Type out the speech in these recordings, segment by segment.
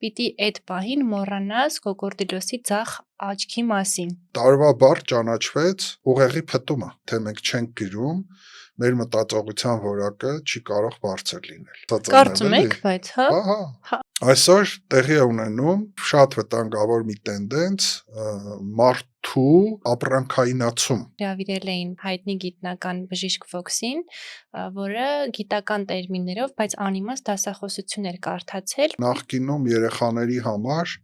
պիտի այդ պահին մոռանաս կոկորդիլոսի ձախ աչքի մասին։ Տարվա բառ ճանաչվեց ուղեղի փտումը, թե մենք չենք գրում, մեր մտածողության որակը չի կարող բարձր լինել։ Կարծում եք, բայց հա։ Ահա։ Այսօր տեղի է ունենում շատ վտանգավոր մի տենդենց մարդու ապրանքայնացում։ Հրավիրել էին հայտնի գիտնական բժիշկ Ֆոքսին, որը գիտական տերմիններով, բայց անիմաստ դասախոսություն էր կարդացել։ Նախկինում երեխաների համար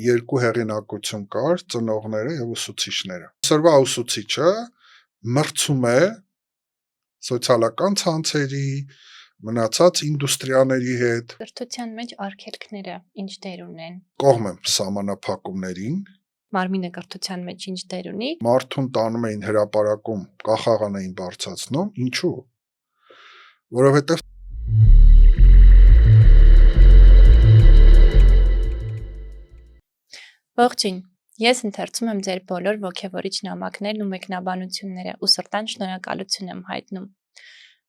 երկու հեղինակություն կար՝ ծնողները եւ ուսուցիչները։ Այսօրվա ուսուցիչը մրցում է սոցիալական ցանցերի, մնացած ինդուստրիաների հետ։ Կրթության մեջ արգելքները ինչ դեր ունեն։ Կողմ եմ սահմանափակումներին։ Մարմինը կրթության մեջ ինչ դեր ունի։ Մարդուն տանում էին հրապարակում, կախաղան էին բարձրացնում, ինչու՞։ Որովհետեւ Ողջույն, ես ընթերցում եմ ձեր բոլոր ոգևորիչ նամակներն ու մեկնաբանությունները ու սրտան շնորհակալություն եմ հայտնում։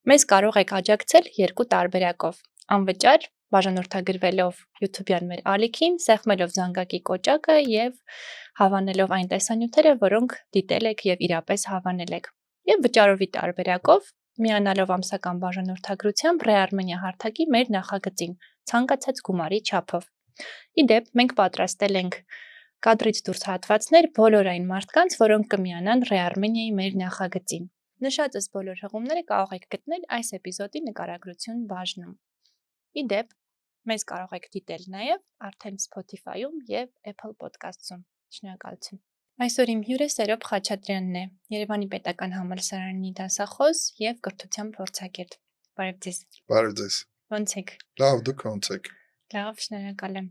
Մեզ կարող եք աջակցել երկու տարբերակով՝ անվճար բաժանորդագրվելով YouTube-յան մեր ալիքին, սեղմելով զանգակի կոճակը եւ հավանելով այն տեսանյութերը, որոնք դիտել եք եւ իրապես հավանել եք։ Եվ վճարովի տարբերակով միանալով ամսական բաժանորդագրությամբ Re-Armenia հարթակի մեր նախագծին ցանկացած գումարի չափով։ Իդեպ մենք պատրաստել ենք կադրից դուրս հատվածներ բոլոր այն մարդկանց, որոնք կմիանան Re-Armenia-ի մեր նախագծին։ Նշածս բոլոր հղումները կարող եք գտնել այս էպիզոդի նկարագրություն բաժնում։ Իդեպ, մեզ կարող եք դիտել նաև արդեն Spotify-ում եւ Apple Podcast-ում։ Շնորհակալություն։ Այսօր իմ հյուրը Սերոբ Խաչատրյանն է, Երևանի Պետական Համալսարանի դասախոս եւ կրթության փորձագետ։ Բարև ձեզ։ Բարև ձեզ։ Ոնց եք։ Լավ, դուք ոնց եք։ Լավ, շնորհակալ եմ։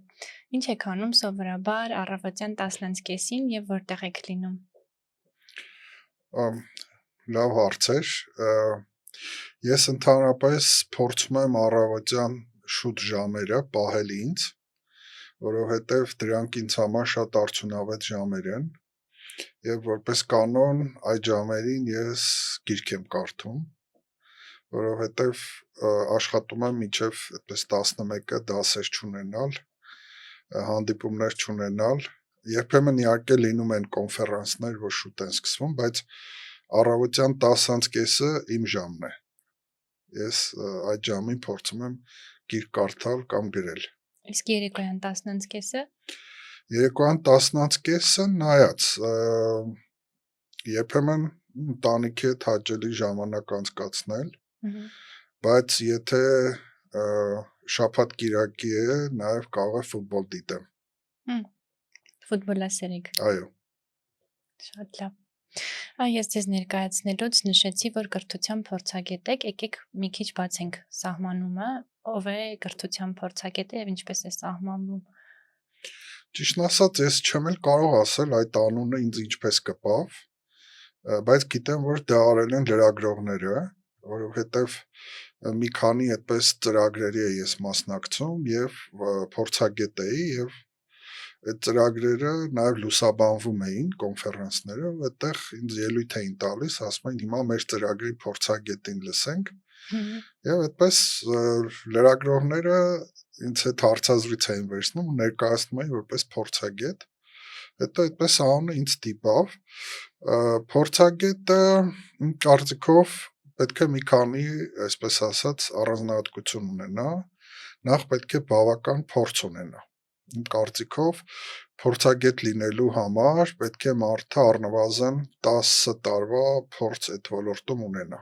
Ինչ եք անում սովորաբար առավոտյան 10:30-ին եւ որտեղ եք լինում։ Լավ հարց էր։ Ես ընդհանրապես փորձում եմ առավոտյան շուտ ժամերը պահել ինձ, որովհետեւ դրանք ինձ համար շատ արդյունավետ ժամեր են եւ որպես կանոն այդ ժամերին ես գիրք եմ կարդում, որովհետեւ աշխատում եմ մինչեւ այդպես 11-ը դասեր չունենալ, հանդիպումներ չունենալ, երբեմն իհարկե լինում են կոնֆերանսներ, որ շուտ են սկսվում, բայց առավոտյան 10:30-ը իմ ժամն է։ Ես այդ ժամին փորձում եմ գիրք կարդալ կամ գրել։ Իսկ երեկոյան 10:30-ը։ Երեկոյան 10:30-ը նայած երբեմն ընտանիքի հետ հաճելի ժամանակ անցկացնել, բայց եթե շաբաթ կիրակի է, նաև կարող է ֆուտբոլ դիտեմ։ Ֆուտբոլասեր եք։ Այո։ Շատ լավ։ Ես ձեզ ներկայացնելուց նշեցի, որ կրթության փորձագետ եք, եկեք մի քիչ բացենք սահմանումը, ով է կրթության փորձագետը եւ ինչպես է սահմանվում։ Ճիշտն ասած, ես չեմ էլ կարող ասել այդ անունը ինձ ինչպես կպավ, բայց գիտեմ, որ դա արել են լրագրողները, որովհետեւ մի քանի այդպես ծրագրերի է ես մասնակցում եւ փորձագետ էի եւ այդ ծրագրերը նաև լուսաբանվում էին կոնֆերանսները, այդտեղ ինձ ելույթ էին տալիս, ասում էին հիմա մեր ծրագրի փորձագետին լսենք։ Եվ այդպես լրագրողները ինձ հետ հարցազրույց էին վերցնում ու ներկայացնում էին որպես փորձագետ։ Հետո այդպես անունը ինձ տիպավ։ Փորձագետը իմ կարծիքով պետք է մի քանի, այսպես ասած, առանձնահատկություն ունենա։ Նախ պետք է բավական փորձ ունենա։ Իմ կարծիքով փորձագետ լինելու համար պետք է մարդը առնվազն 10 տարվա փորձ այդ ոլորտում ունենա։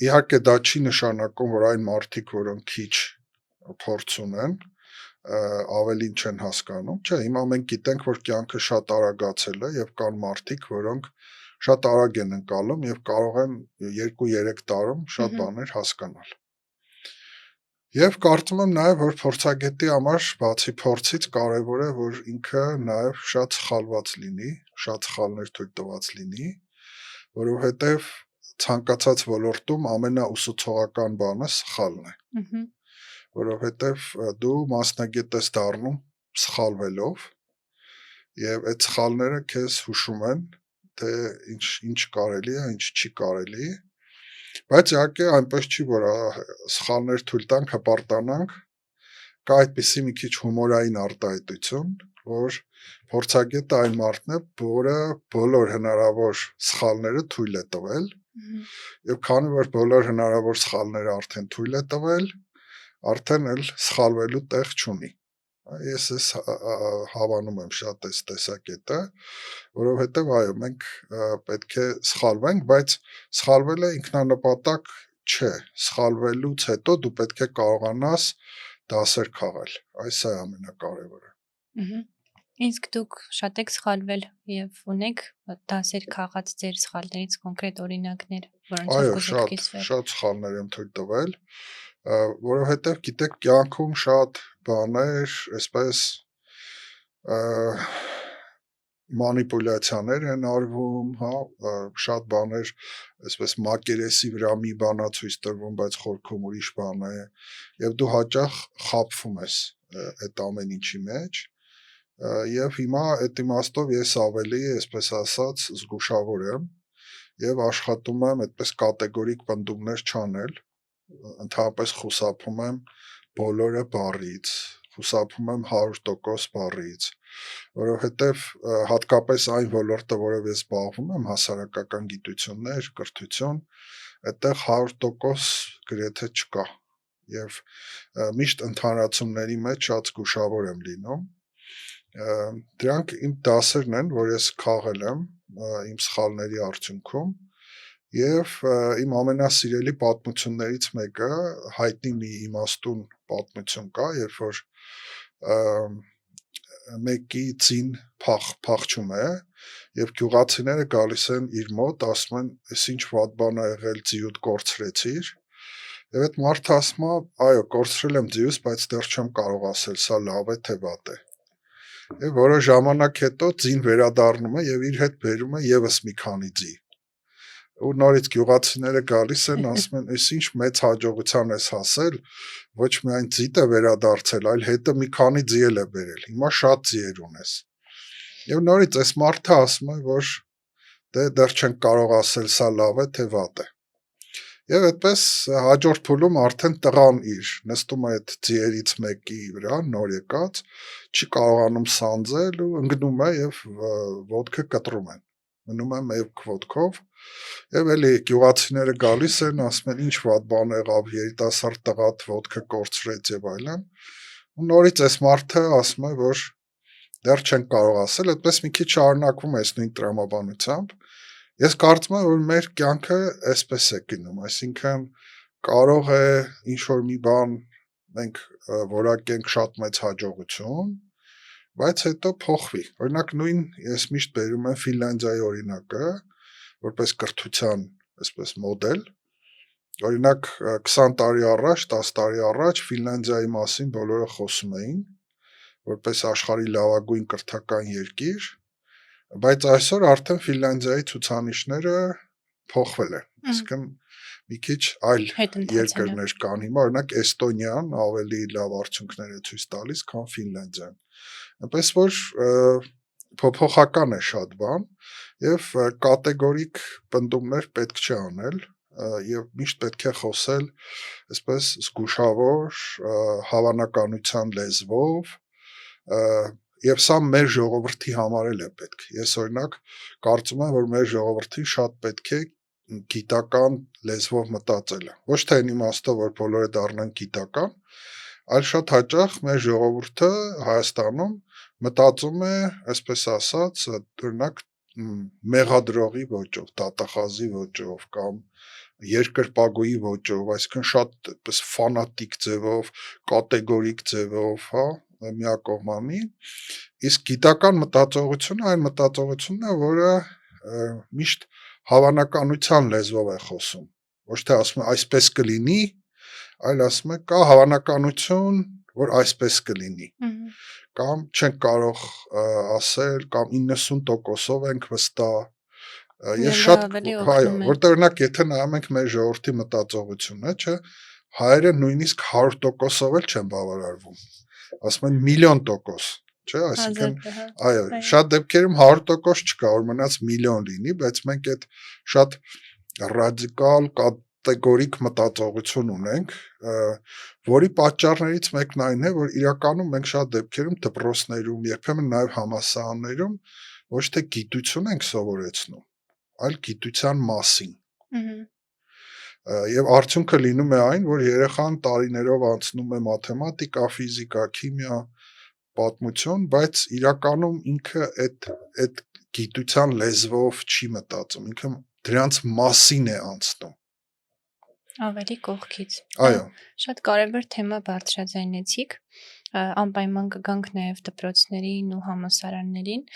Իհարկե դա չի նշանակում, որ այն մարդիկ, որոնք քիչ փորձ ունեն, ավելին չեն հասկանում։ Չէ, հիմա մենք գիտենք, որ կյանքը շատ արագացել է եւ կան մարդիկ, որոնք շատ արագ են ընկալում եւ կարող են 2-3 տարում շատ բաներ հասկանալ։ Եվ կարծում եմ նաև, որ փորձագետի համար բացի փորձից կարևոր է, որ ինքը նաև շատ սխալված լինի, շատ սխալներ թույլ տված լինի, որովհետև ցանկացած ոլորտում ամենաուսուցողական բանը սխալն է։ Որովհետև դու մասնագետ ես դառնում սխալվելով, եւ այդ սխալները քեզ հուշում են, թե ինչ կարելի է, ինչ չի կարելի։ Բայց իհարկե այնպես չի, որ սխալներ թույլ տանք, հպարտանանք կա այդպիսի մի քիչ հումորային արտահայտություն, որ փորձագետը այն մարդն է, որը բոլոր հնարավոր սխալները թույլ է տվել, եւ քանի որ բոլոր հնարավոր սխալները արդեն թույլ է տվել, արդեն էլ սխալվելու տեղ չունի։ Ես հավանում եմ շատ այս տեսակետը, որովհետև այո, մենք պետք է սխալվենք, բայց սխալվելը ինքնանպատակ չէ։ Սխալվելուց հետո դու պետք է կարողանաս դասեր քաղել։ Այս է ամենակարևորը։ Իսկ դուք շատ եք սխալվել եւ ունեք դասեր քաղած ձեր սխալներից կոնկրետ օրինակներ, որոնցով կուզեք կիսվել։ Շատ սխալներ եմ թույլ տվել, որովհետև գիտեք, կյանքում շատ բաներ, այսպես մանիպուլյացիաներ են արվում, հա, շատ բաներ, այսպես մակերեսի վրա մի բան է ցույց տրվում, բայց խորքում ուրիշ բան է, եւ դու հաճախ խաբվում ես այդ ամեն ինչի մեջ, եւ հիմա այդ իմաստով ես ավելի, այսպես ասած, զգուշավոր եմ եւ աշխատում եմ այդպես կատեգորիկ պնդումներ չանել, ընդհանրապես խուսափում եմ բոլորը բառից, խուսափում եմ 100% բառից, որովհետև հատկապես այն ոլորտը, որով ես զբաղվում եմ, հասարակական գիտություններ, կրթություն, այդտեղ 100% գրեթե չկա եւ միշտ ընդհանրացումների մեջ շատ զգուշավոր եմ լինում։ Դրանք իմ դասերն են, որ ես քաղել եմ իմ սխալների արդյունքում եւ իմ ամենասիրելի պատմություններից մեկը հայտնի մի իմաստուն պատմություն կա, երբ որ մեկի ծին փախչում է եւ գյուղացիները գալիս են իր մոտ, ասում են, «Էս ինչ վատ բան ա եղել, ձիուդ կորցրեցիր»։ Եվ այդ մարդը ասում է, «Այո, կորցրել եմ ձիուս, բայց դեռ չեմ կարող ասել սա լավ է թե վատ է»։ Եվ որոշ ժամանակ հետո ձին վերադառնում է եւ իր հետ բերում է եւս մի քանի ձի։ Ու նորից գյուղացիները գալիս են, ասում են, «Էս ինչ մեծ հաջողության ես հասել, ոչ միայն ձիտ է վերադարձել, այլ հետը մի քանի ձի էլ է բերել, հիմա շատ ձիեր ունես»։ Եվ նորից այս մարդը ասում է, որ դեռ չենք կարող ասել սա լավ է թե վատ է։ Եվ այդպես հաջորդ փուլում արդեն տղան իր նստում է այդ ձիերից մեկի վրա, նոր եկած, չի կարողանում սանձել ու ընկնում է եւ ոտքը կտրում են։ Մնում է մեկ ոտքով եւ էլի գյուղացիները գալիս են, ասում են, ինչ վատ բան եղավ, երիտասարդ տղադ ոտքը կորցրեց եւ այլն։ Ու նորից այս մարդը ասում է, որ դեռ չեն կարող ասել, այդպես մի քիչ շարունակվում է այս նույն տրամաբանությամբ։ Ես կարծում եմ, որ մեր կյանքը այսպես է գնում, այսինքն կարող է ինչ-որ մի բան մենք որակենք շատ մեծ հաջողություն, բայց հետո փոխվի։ Օրինակ նույն ես միշտ բերում եմ Ֆինլանդիայի օրինակը, որպես կրթության այսպես մոդել։ Օրինակ 20 տարի առաջ, 10 տարի առաջ Ֆինլանդիայի մասին բոլորը խոսում էին, որպես աշխարհի լավագույն կրթական երկիր, բայց այսօր արդեն Ֆինլանդիայի ցուցանիշները փոխվել են, այսինքն մի քիչ այլ երկրներ կան հիմա, օրինակ Էստոնիան ավելի լավ արդյունքներ է ցույց տալիս, քան Ֆինլանդիան։ Այնպես որ փոփոխական է շատ բան եւ կատեգորիկ պնդումներ պետք չէ անել եւ միշտ պետք է խոսել այսպես զգուշավոր, հավանականության լեզվով, եւ սա մեր ժողովրդի համար էլ է պետք։ Ես օրինակ կարծում եմ, որ մեր ժողովրդին շատ պետք է գիտական լեզվով մտածելը։ Ոչ թե այն իմաստով, որ բոլորը դառնան գիտական, այլ շատ հաճախ մեր ժողովուրդը Հայաստանում մտածում է, այսպես ասած, օրինակ մեղադրողի ոճով, դատախազի ոճով կամ երկրպագուի ոճով, այսինքն շատ այդպես ֆանատիկ ձևով, կատեգորիկ ձևով, հա, միակողմանի, իսկ գիտական մտածողությունը այն մտածողությունն է, որը միշտ հավանականության լեզվով է խոսում, ոչ թե ասում է այսպես կլինի, այլ ասում է կա հավանականություն, որ այսպես կլինի, կամ չենք կարող ասել, կամ 90%-ով ենք վստահ, ես շատ, որտեղ օրինակ եթե նայում ենք մեր ժողովրդի մտածողությունը, չէ, հայերը նույնիսկ 100%-ով էլ չեն բավարարվում, ասում են 1,000,000%, չէ, այսինքն այո, շատ դեպքերում 100% չկա, որ մնաց 1,000,000 լինի, բայց մենք այդ շատ ռադիկալ կատեգորիկ մտածողություն ունենք, որի պատճառներից մեկն այն է, որ իրականում մենք շատ դեպքերում դպրոցներում, երբեմն նաև համալսարաններում ոչ թե գիտություն ենք սովորեցնում, այլ գիտության մասին։ Եվ արդյունքը լինում է այն, որ երեխան տարիներով անցնում է մաթեմատիկա, ֆիզիկա, քիմիա, պատմություն, բայց իրականում ինքը այդ գիտության լեզվով չի մտածում, ինքը դրանց մասին է անցնում։ Ավելի կողքից։ Այո։ Շատ կարևոր թեմա բարձրաձայնեցիք, անպայման կգանք նաև դպրոցներին ու համալսարաններին,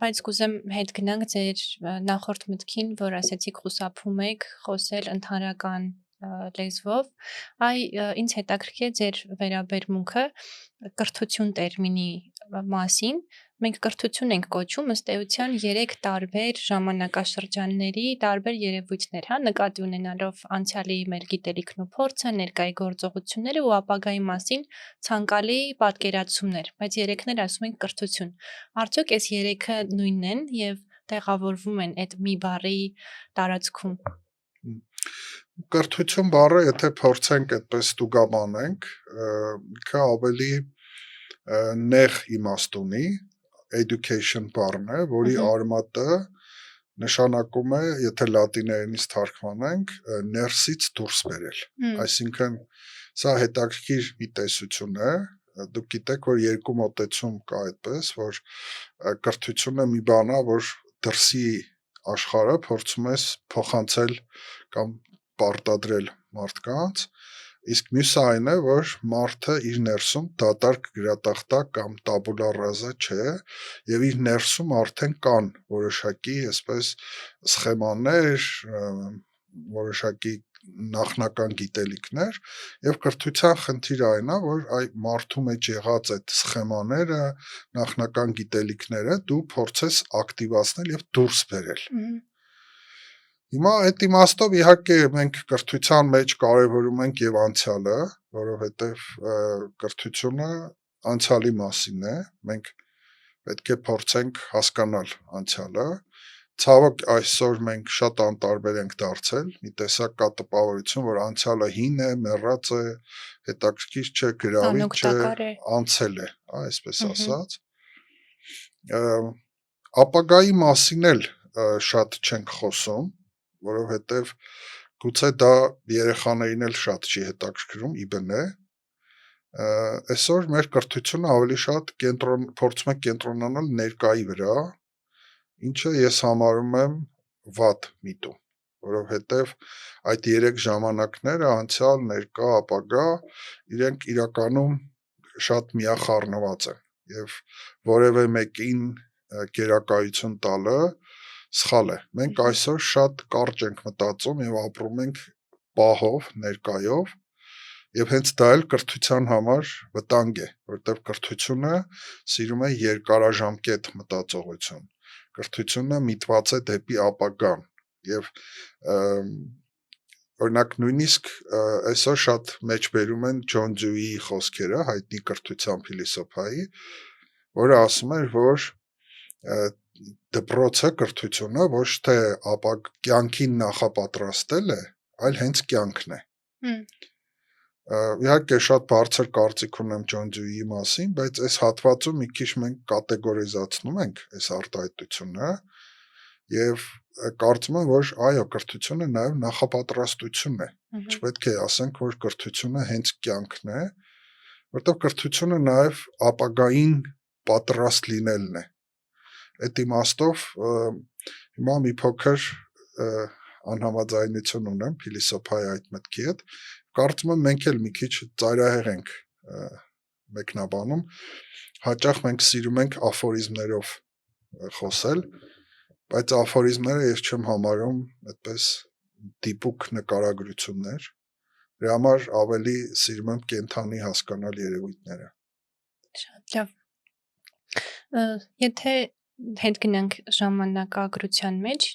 բայց կուզեմ հետ գնանք ձեր նախորդ մտքին, որ ասեցիք խուսափում եք խոսել ընդհանրական լեզվով, ինձ հետաքրքիր է ձեր վերաբերմունքը կրթություն տերմինի մասին։ Մենք կրթություն ենք կոչում ըստ էության 3 տարբեր ժամանակաշրջանների տարբեր երևույթներ, նկատի ունենալով անցյալի մեր գիտելիքն ու փորձը, ներկայի գործողությունները ու ապագայի մասին ցանկալի պատկերացումներ, բայց 3-ն էլ ասում ենք կրթություն։ Արդյոք այս 3-ը նույնն են եւ տեղավորվում են այդ մի բառի տարածքում։ Կրթություն բառը, եթե փորձենք այդպես ստուգաբանենք, ինքը ավելի նեղ իմաստ ունի, education բառն է, որի արմատը նշանակում է, եթե լատիներենից թարգմանենք, ներսից դուրս բերել։ Այսինքն սա հետաքրքիր մի տեսություն է, դուք գիտեք, որ երկու մոտեցում կա այդպես, որ կրթությունը մի բան է, որ դրսի աշխարհը փորձում ես փոխանցել կամ պարտադրել մարդկանց, իսկ մյուսը այն է, որ մարդը իր ներսում դատարկ գրատախտակ կամ տաբուլա ռազա չէ, եւ իր ներսում արդեն կան որոշակի այսպես սխեմաներ, որոշակի նախնական գիտելիքներ, եւ կրթության խնդիրը այն է, որ մարդու մեջ եղած այդ սխեմաները, նախնական գիտելիքները դու փորձես ակտիվացնել եւ դուրս բերել։ Հիմա այդ իմաստով իհարկե մենք կրթության մեջ կարևորում ենք եւ անցյալը, որովհետեւ կրթությունը անցյալի մասին է, մենք պետք է փորձենք հասկանալ անցյալը։ Ցավոք այսօր մենք շատ անտարբեր ենք դարձել, մի տեսակ կա տպավորություն, որ անցյալը հին է, մեռած է, հետաքրքիր չէ, գրավիչ չէ, անցել է, այսպես ասած։ Ապագայի մասին էլ շատ չենք խոսում, որովհետև գուցե դա երեխաներին էլ շատ չի հետաքրքրում, իբնե։ Այսօր մեր կրթությունը ավելի շատ փորձում է կենտրոնանալ ներկայի վրա, ինչը ես համարում եմ վատ միտում, որովհետև այդ 3 ժամանակները անցյալ, ներկա, ապագա, իրենք իրականում շատ միախառնված են եւ որևէ մեկին գերակայություն տալը սխալ է։ Մենք այսօր շատ կարճ ենք մտածում եւ ապրում ենք պահով, ներկայով, եւ հենց դա էլ կրթության համար վտանգ է, որտեղ կրթությունը սիրում է երկարաժամկետ մտածողություն։ Կրթությունը միտված է դեպի ապագան եւ օրինակ նույնիսկ այսօր շատ մեջբերում են Ջոն Դյուիի խոսքերը, հայտնի կրթության փիլիսոփայի, որը ասում էր, որ դպրոցը կրթությունը ոչ թե կյանքին նախապատրաստել է, այլ հենց կյանքն է։ Իհարկե շատ բարձր կարծիք ունեմ Ջոն Դյուիի մասին, բայց այս հատվածում մի քիչ մենք կատեգորիզացնում ենք այս արտահայտությունը եւ կարծում եմ, որ այո, կրթությունը նաեւ նախապատրաստություն է։ Չպետք է ասենք, որ կրթությունը հենց կյանքն է, որտեղ կրթությունը նաեւ ապագային պատրաստ լինելն է։ Այդ իմաստով հիմա մի փոքր անհամաձայնություն ունեմ փիլիսոփայի այդ մտքի հետ։ Կարծում եմ մենք էլ մի քիչ ծայրահեղ ենք մեկնաբանում, հաճախ մենք սիրում ենք աֆորիզմներով խոսել, բայց աֆորիզմները ես չեմ համարում այդպես դիպուկ նկարագրություններ, դրա համար ավելի սիրում եմ կենթանի հասկանալ երևույթները։ Շատ լավ։ Եթե հետ գնանք ժամանակագրության մեջ,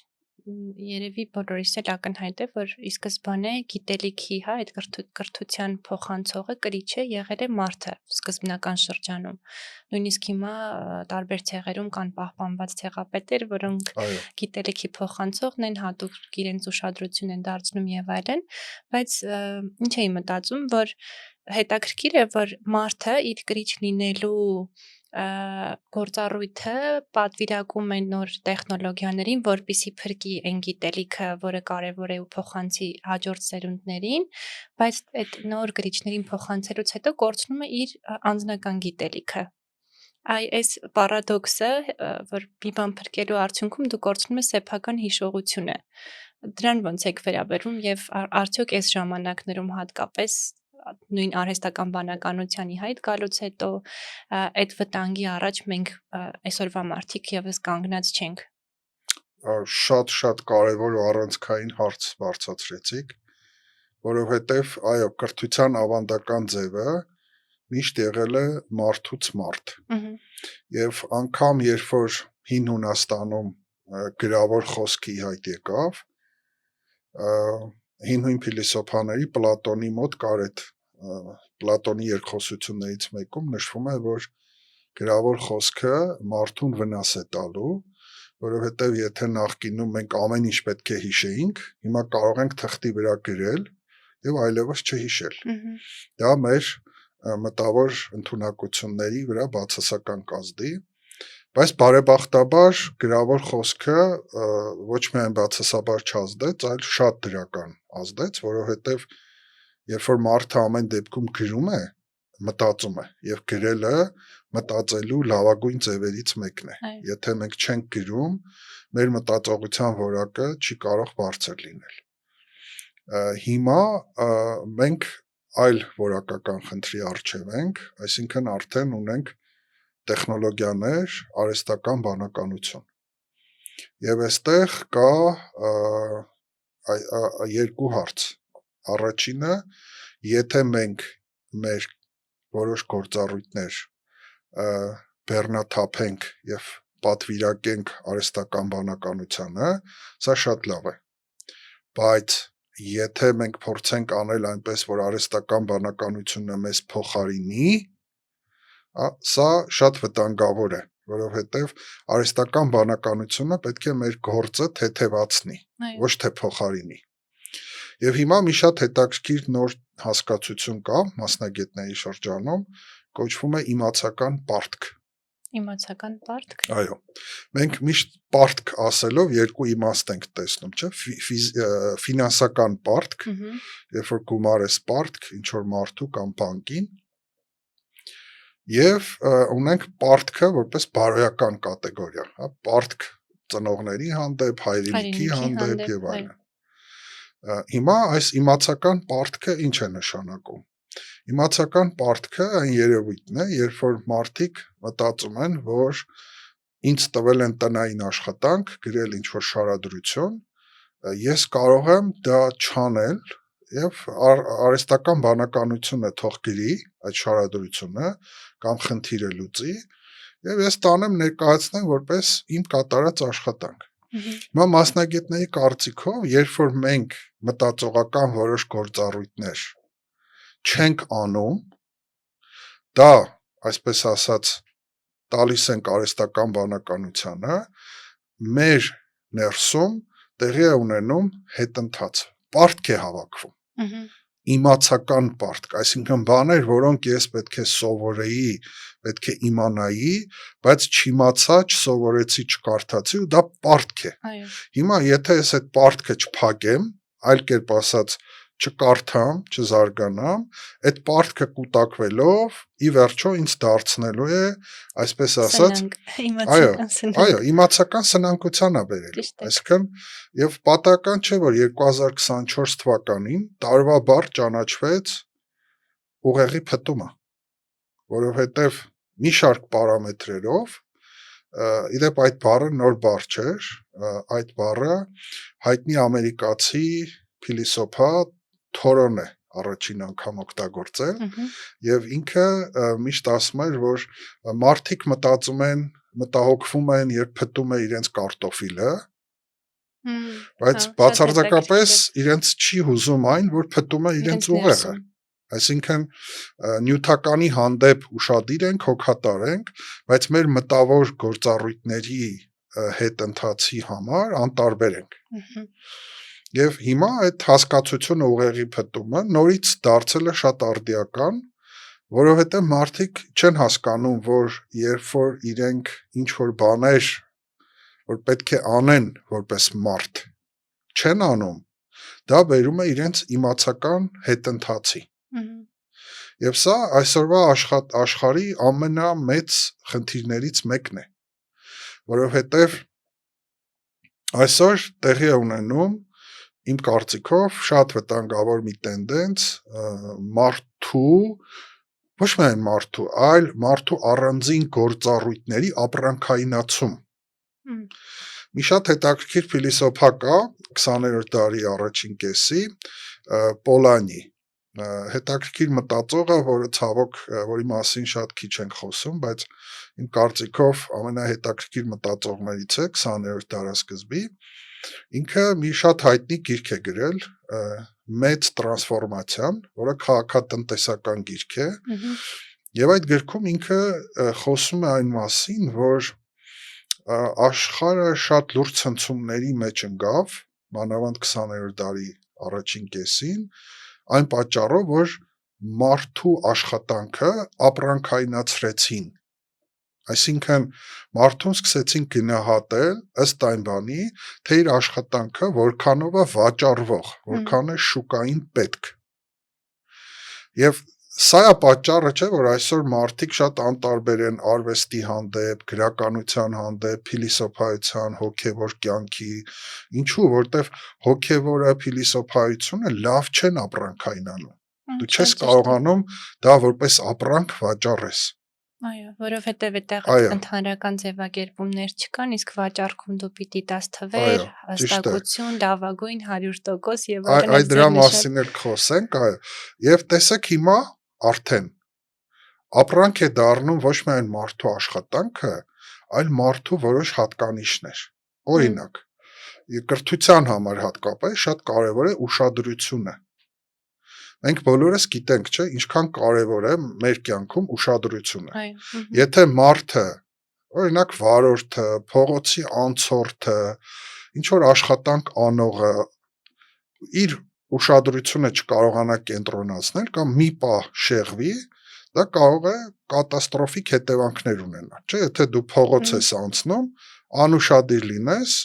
երևի բոլորիս էլ ակնհայտ է, որ ի սկզբանե գիտելիքի, հա, այդ կրթության փոխանցողը կրիչը եղել է մարդը սկզբնական շրջանում։ Նույնիսկ հիմա տարբեր ցեղերում կան պահպանված ցեղապետեր, որոնք Այո, գիտելիքի փոխանցողն են, հատուկ իրենց ուշադրություն են դարձնում եւ այլն, բայց ինչ էի մտածում, որ հետաքրքիր է, որ մարդը իր կրիչ լինելու գործառույթը պատվիրակում է նոր տեխնոլոգիաներին, որպիսի փրկի այն գիտելիքը, որը կարևոր է ու փոխանցի հաջորդ սերունդներին, բայց այդ նոր գրիչներին փոխանցելուց հետո կորցնում է իր անձնական գիտելիքը։ Այս պարադոքսը, որ մի բան փրկելու արդյունքում դու կորցնում ես սեփական հիշողությունը։ Դրան ոնց եք վերաբերում եւ արդյոք այս ժամանակներում հատկապես նույն արհեստական բանականությանի հայտ գալուց հետո այդ վտանգի առաջ մենք այսօրվա մարդիկ եւս կանգնած չենք։ շատ կարևոր ու առանցքային հարց բարձրացրեցիք, որովհետև այո, կրթության ավանդական ձևը միշտ եղել է մարդուց մարդ։ Եվ անգամ երբ որ հին Հունաստանում գրավոր խոսքի հայտ եկավ, հին հույն փիլիսոփաների Պլատոնի մոտ կար այդ Պլատոնի երկխոսություններից մեկում նշվում է, որ գրավոր խոսքը մարդուն վնաս է տալու, որովհետև եթե նախկինում մենք ամեն ինչ պետք է հիշեինք, հիմա կարող ենք թղթի վրա գրել եւ այլևս չհիշել։ Դա մեր մտավոր ընդունակությունների վրա բացասական կազդի, բայց բարեբախտաբար գրավոր խոսքը ոչ միայն բացասաբար չազդեց, այլ շատ դրական ազդեց, որովհետև երբ որ մարդը ամեն դեպքում գրում է, մտածում է եւ գրելը մտածելու լավագույն ձևերից մեկն է։ Եթե մենք չենք գրում, մեր մտածողության որակը չի կարող բարձր լինել։ Հիմա մենք այլ որակական խնդրի առջև ենք, այսինքն արդեն ունենք տեխնոլոգիաներ, արհեստական բանականություն։ Եվ այստեղ կա երկու հարց։ Առաջինը, եթե մենք մեր որոշ գործառույթներ բեռնաթափենք եւ պատվիրակենք արհեստական բանականությանը, սա շատ լավ է։ Բայց եթե մենք փորձենք անել այնպես, որ արհեստական բանականությունը մեզ փոխարինի, սա շատ վտանգավոր է, որովհետեւ արհեստական բանականությունը պետք է մեր գործը թեթևացնի, ոչ թե փոխարինի։ Եվ հիմա մի շատ հետաքրքիր նոր հասկացություն կա մասնագետների շրջանում, կոչվում է իմացական պարտք։ Իմացական պարտք։ Այո։ Մենք միշտ պարտք ասելով երկու իմաստ ենք տեսնում, չէ՞։ Ֆինանսական պարտք, երբ որ գումար ես պարտք ինչ որ մարդու կամ բանկին, եւ ունենք պարտքը որպես բարոյական կատեգորիա, հա, պարտք ծնողների հանդեպ, հայրենիքի հանդեպ եւ այլն։ Հիմա այս իմացական պարտքը ինչ է նշանակում։ Իմացական պարտքը այն երևույթն է, երբ որ մարդիկ մտածում են, որ ինձ տվել են տնային աշխատանք, գրել ինչ որ շարադրություն, ես կարող եմ դա չանել եւ արհեստական բանականությունը թող գրի այդ շարադրությունը կամ խնդիրը լուծի եւ ես տանեմ ներկայացնեմ որպես իմ կատարած աշխատանք։ Հիմա մասնագետների կարծիքով, երբ որ մենք մտածողական որոշ գործառույթներ չենք անում, դա, այսպես ասած, տալիս ենք արհեստական բանականությանը, մեր ներսում տեղի է ունենում հետընթաց, պարտք է հավաքվում։ Իմացական պարտք, այսինքն բաներ, որոնք ես պետք է սովորեի, պետք է իմանայի, բայց չիմացա, չսովորեցի, չկարդացի ու դա պարտք է։ Հիմա եթե ես այդ պարտքը չփակեմ, այլ կերպ ասած չկարդամ, չզարգանամ, այդ պարտքը կուտակվելով ի վերջո ինձ դարձնելու է, այսպես ասած, այո, իմացական սնանկության է բերելու։ Այսինքն եւ պատահական չէ, որ 2024 թվականին տարվա բառ ճանաչվեց ուղեղի փտումը, որովհետեւ մի շարք պարամետրերով, իդեպ այդ բառը նոր բառ չէր, այդ բառը հայտնի ամերիկացի փիլիսոփա Թորոն է առաջին անգամ օգտագործել եւ ինքը միշտ ասում էր, որ մարդիկ մտածում են, մտահոգվում են, երբ փտում է իրենց կարտոֆիլը, Բայց բացարձակապես իրենց չի հուզում այն, որ փտում է իրենց ուղեղը։ Այսինքն նյութականի հանդեպ ուշադիր ենք, հոգատար ենք, բայց մեր մտավոր գործառույթների հետ ընթացի համար անտարբեր ենք։ Եվ հիմա այդ հասկացությունը ուղեղի փտումը նորից դարձել է շատ արդիական, որովհետև մարդիկ չեն հասկանում, որ երբ որ իրենք ինչ-որ բաներ, որ պետք է անեն որպես մարդ, չեն անում, դա բերում է իրենց իմացական հետընթացի։ Եվ սա այսօրվա աշխարհի ամենամեծ խնդիրներից մեկն է, որովհետև այսօր տեղի է ունենում իմ կարծիքով շատ վտանգավոր մի տենդենց մարդու, ոչ միայն մարդու, այլ մարդու առանձին գործառույթների ապրանքայնացում։ Մի շատ հետաքրքիր փիլիսոփա կա 20-րդ դարի առաջին կեսի, Պոլանի, հետաքրքիր մտածող է, որը ցավոք, որի մասին շատ քիչ ենք խոսում, բայց իմ կարծիքով ամենահետաքրքիր մտածողներից է 20-րդ դարասկզբի, ինքը մի շատ հայտնի գիրք է գրել, Մեծ տրանսֆորմացիան, որը քաղաքատնտեսական գիրք է, եւ այդ գրքում ինքը խոսում է այն մասին, որ աշխարհը շատ լուրջ ցնցումների մեջ ընկավ, մանավանդ 20-րդ դարի առաջին կեսին, այն պատճառով, որ մարդու աշխատանքը ապրանքայնացրեցին։ Այսինքն մարդուն սկսեցին գնահատել ըստ այն բանի, թե իր աշխատանքը որքանով է վաճառվող, որքան է շուկային պետք։ Եվ սա է պատճառը, չէ, որ այսօր մարդիկ շատ անտարբեր են արվեստի հանդեպ, գրականության հանդեպ, փիլիսոփայության, հոգևոր կյանքի, ինչու, որտեվ հոգևորը, փիլիսոփայությունը լավ չեն ապրանքայնանում։ Դու չես կարողանում դա որպես ապրանք վաճառես։ Այո, որովհետև այդտեղ ընդհանրական ձևակերպումներ չկան, իսկ վաճառքում դու պիտի տաս թվեր, հստակություն, լավագույն 100% եւ այլն։ Այդ դրա մասին էլ խոսենք, այո։ Եվ տեսեք հիմա արդեն ապրանք է դառնում ոչ միայն մարդու աշխատանքը, այլ մարդու որոշ հատկանիշներ։ Օրինակ, կրթության համար հատկապես շատ կարևոր է ուշադրությունը։ Մենք բոլորս գիտենք, չէ, ինչքան կարևոր է մեր կյանքում ուշադրությունը։ Եթե մարդը, օրինակ վարորդը, փողոցի անցորդը, ինչ որ աշխատանք անողը իր ուշադրությունը չկարողանա կենտրոնացնել կամ մի պահ շեղվի, դա կարող է կատաստրոֆիկ հետևանքներ ունենալ, չէ, եթե դու փողոց ես անցնում, անուշադիր լինես,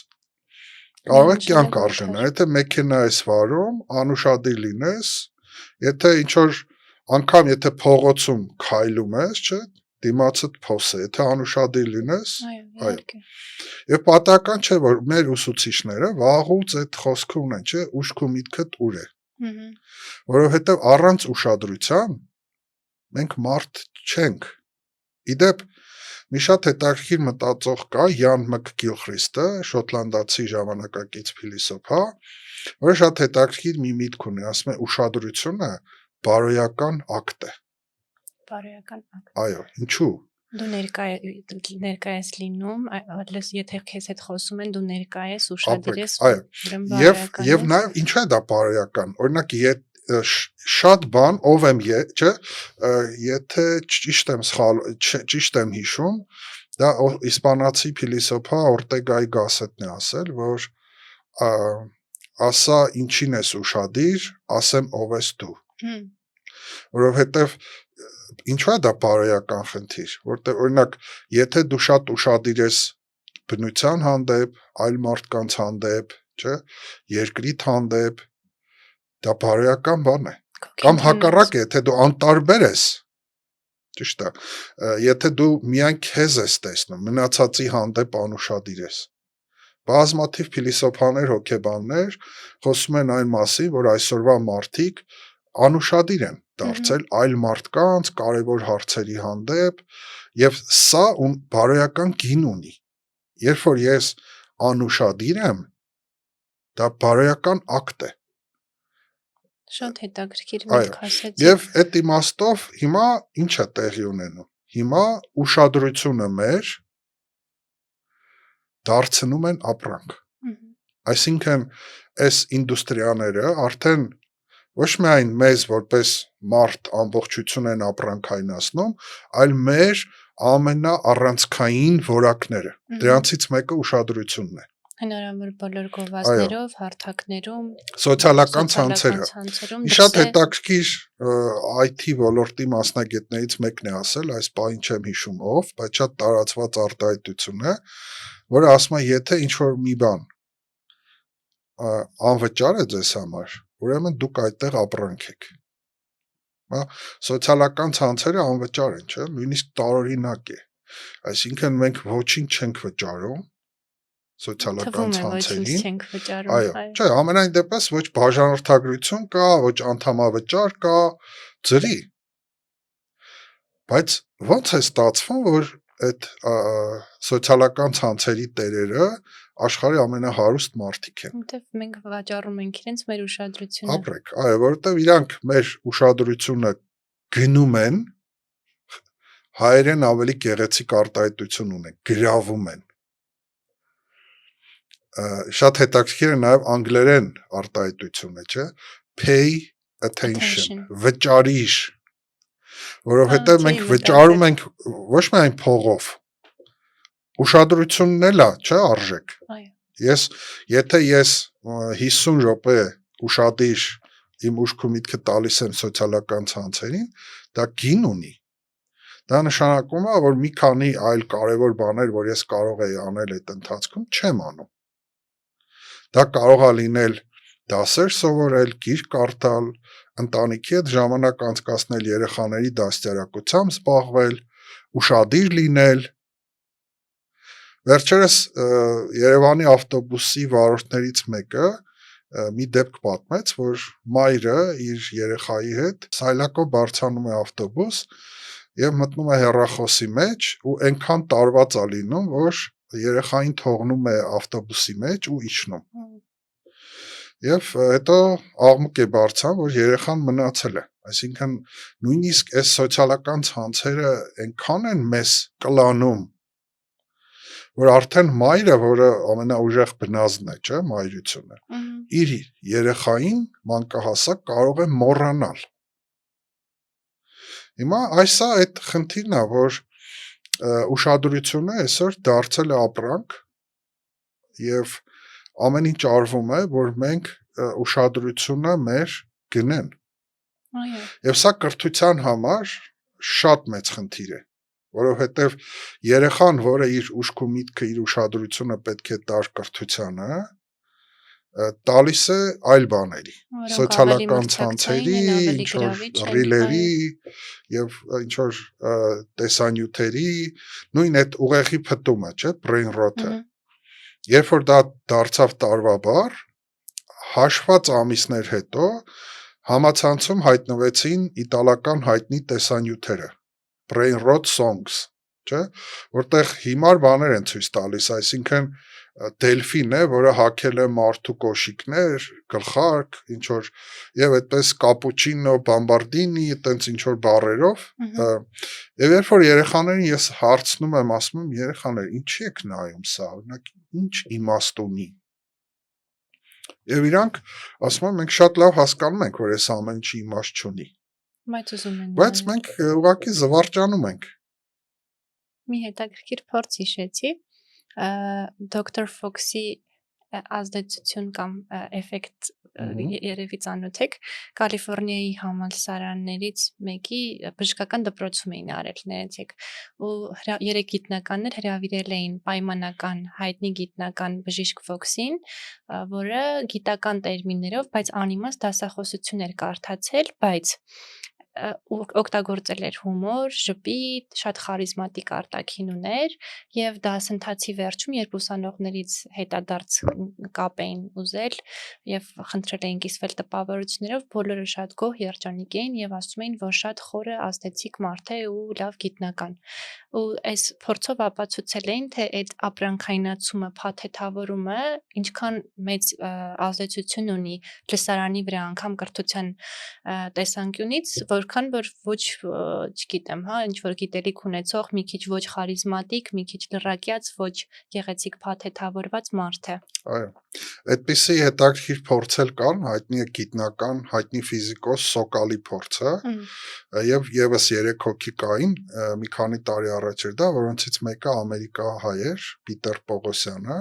կարող է կյանք արժանա, եթե մեքենա ես վարում, անուշադիր լինես, եթե ինչ-որ անգամ եթե փողոցում քայլում ես, չէ, դիմացդ փոսե, եթե անուշադիր լինես, այո։ Եվ պատահական չէ, որ մեր ուսուցիչները վաղուց այդ խոսքը ունեն, չէ, ուշք ու միտքդ ուր է։ Որովհետև առանց ուշադրության մենք մարդ չենք։ Իդեպ մի շատ հետաքրքիր մտածող կա Յան Մկգիլխրիստը, շոտլանդացի ժամանակակից փիլիսոփա, որը շատ հետաքրքիր մի միտք ունի, ասում է ուշադրությունը բարոյական ակտ է։ Բարոյական ակտ։ Այո, ինչու։ Դու ներկայ ես լինում, այլևս եթե քեզ հետ խոսում են, դու ներկայ ես, ուշադիր ես, եւ նաեւ ինչու է դա բարոյական։ Օրինակ, շատ բան, ով եմ չէ, եթե ճիշտ եմ հիշում, դա իսպանացի փիլիսոփա Օրտեգայի Գասետն է ասել, որ ասա ինչին ես ուշադիր, ասեմ ով ես դու։ Որովհետև ինչու է դա բարոյական խնդիր, որտեղ օրինակ, եթե դու շատ ուշադիր ես բնության հանդեպ, այլ մարդկանց հանդեպ, չէ, երկրիդ հանդեպ, դա բարոյական բան է։ Կամ հակառակը, եթե դու անտարբեր ես, ճիշտ է, եթե դու միայն քեզ ես տեսնում, մնացածի հանդեպ անուշադիր ես։ Բազմաթիվ փիլիսոփաներ, հոգեբաններ խոսում են այն մասին, որ այսօրվա մարդիկ անուշադիր են դարձել այլ մարդկանց, կարևոր հարցերի հանդեպ, եւ սա բարոյական գին ունի։ Երբ որ ես անուշադիր եմ, դա բարոյական ակտ է։ Շատ հետաքրքիր միտք ասեցիք։ Եվ այդ իմաստով հիմա ինչ է տեղի ունենում։ Հիմա ուշադրությունը մեր դարձնում են ապրանք։ Այսինքն այս ինդուստրիաները արդեն ոչ միայն մեզ որպես մարդ ամբողջություն են ապրանքայնացնում, այլ մեր ամենաառանցքային որակները։ Դրանցից մեկը ուշադրությունն է։ Հնարավոր բոլոր գովազդներով, հարթակներում, սոցիալական ցանցերը։ ցանցերում Շատ հետաքրքիր IT ոլորտի մասնագետներից մեկն է ասել, այս բանին չեմ հիշում ով, բայց շատ տարածված արտահայտություն է, որը ասում է, եթե ինչ-որ մի բան անվճար է ձեզ համար, ուրեմն դուք այդտեղ ապրանք եք։ Սոցիալական ցանցերը անվճար են, չէ՞, նույնիսկ տարօրինակ է։ Այսինքն մենք ոչինչ չենք վճարում սոցիալական ցանցերին։ Այո, չէ, ամենայն դեպս ոչ բաժանորդագրություն կա, ոչ անդամավճար կա, ծրի։ Բայց ո՞նց է ստացվում, որ այդ սոցիալական ցանցերի տերերը աշխարհի ամենահարուստ մարդիկ են։ Որտեվ մենք վաճառում ենք իրենց մեր ուշադրությունը։ Ապրեք, այո, որովհետև իրանք մեր ուշադրությունը գնում են, հայերեն ավելի գեղեցիկ արտահայտություն ունեն, գրավում են։ Շատ հետաքրքիր է նաև անգլերեն արտահայտությունը, չէ՞, pay attention, վճարիր, որովհետև մենք վճարում ենք ոչ միայն փողով, ուշադրությունն էլ է, չէ՞, արժեք։ Եթե ես 50 րոպե ուշադիր իմ ուշք ու միտքը տալիս եմ սոցիալական ցանցերին, դա գին ունի։ Դա նշանակում է, որ մի քանի այլ կարևոր բաներ, որ ես կարող եի անել այդ ընթացքում, չեմ անում։ Դա կարող է լինել դասեր սովորել, գիրք կարդալ, ընտանիքի հետ ժամանակ անցկացնել, երեխաների դաստիարակությամբ զբաղվել, ուշադիր լինել։ Վերջերս Երևանի ավտոբուսի վարորդներից մեկը մի դեպք պատմեց, որ մայրը իր երեխայի հետ սայլակով բարձրանում է ավտոբուս եւ մտնում է հեռախոսի մեջ ու այնքան տարված է լինում, որ երեխային թողնում է ավտոբուսի մեջ ու իջնում։ Եվ հետո աղմուկ է բարձրանում, որ երեխան մնացել է։ Այսինքն նույնիսկ այս սոցիալական ցանցերը այնքան են մեզ կլանում, որ արդեն մայրը, որը ամենաուժեղ բնազդն է, չէ, մայրությունը, իր երեխային մանկահասակ կարող է մոռանալ։ Հիմա այս է այդ խնդիրն է, որ ուշադրությունը այսօր դարձել է ապրանք եւ ամեն ինչ արվում է, որ մենք ուշադրությունը մեր գնեն։ Այո։ Եվ սա կրթության համար շատ մեծ խնդիր է, որովհետեւ երեխան, որը իր ուշք ու միտքը, իր ուշադրությունը պետք է տար կրթությանը, տալիս է այլ բաների, սոցիալական ցանցերի, ինչ-որ ռիլերի եւ ինչ-որ տեսանյութերի, նույն այդ ուղեղի փտումը, չէ, brain rot-ը։ Երբ որ դա դարձավ տարվա բառ, հաշված ամիսներ հետո համացանցում հայտնվեցին իտալական հայտնի տեսանյութերը, brain rot songs, չէ, որտեղ հիմար բաներ են ցույց տալիս, այսինքն դելֆին է, որը հագել է մարդու կոշիկներ, գլխարկ, ինչ որ եւ այդպես կապուչինո, բամբարդինի, այտենց ինչ որ բառերով, եւ երբ որ երեխաներին ես հարցնում եմ, ասում եմ, երեխաներ, ինչի եք նայում սա, օրինակ, ինչ իմաստ ունի։ Եվ իրանք ասում են, մենք շատ լավ հասկանում ենք, որ այս ամեն ինչի իմաստ չունի։ Բայց մենք ուղղակի զվարճանում ենք։ Մի հետաքրքիր փորձ հիշեցի, Dr. Fox-ի ազդեցություն կամ էֆեկտ երևի ծանոթ եք, Կալիֆոռնիայի համալսարաններից մեկի բժշկական դպրոցում էին արել, ներեցեք, ու 3 գիտնականներ հրավիրել էին պայմանական հայտնի գիտնական բժիշկ Ֆոքսին, որը գիտական տերմիններով, բայց անիմաստ դասախոսություն էր կարդացել, բայց օգտագործել էր հումոր, ժպիտ, շատ խարիզմատիկ արտաքին ուներ եւ դասընթացի վերջում, երբ ուսանողներից հետադարձ կապ էին ուզել եւ խնդրել էին կիսվել տպավորություններով, բոլորը շատ գոհ երջանիկ էին եւ ասում էին, որ շատ խորը ազդեցիկ մարդ է ու լավ գիտնական։ Ու այս փորձով ապացուցել էին, թե այդ ապրանքայնացումը, փաթեթավորումը ինչքան մեծ ազդեցություն ունի լսարանի վրա, անգամ կրթության տեսանկյունից, որ որքան որ ոչ, չգիտեմ, հա, ինչ որ գիտելիք ունեցող, մի քիչ ոչ խարիզմատիկ, մի քիչ լրակյաց, ոչ գեղեցիկ փաթեթավորված մարդ է։ Այո։ Այդպիսի հետաքրքիր փորձեր կան, հայտնի է գիտնական, հայտնի ֆիզիկոս Սոկալի փորձը, եւ եւս 3 հոգի կային, մի քանի տարի առաջ էր դա, որոնցից մեկը ամերիկահայ էր, Պիտեր Պողոսյանը,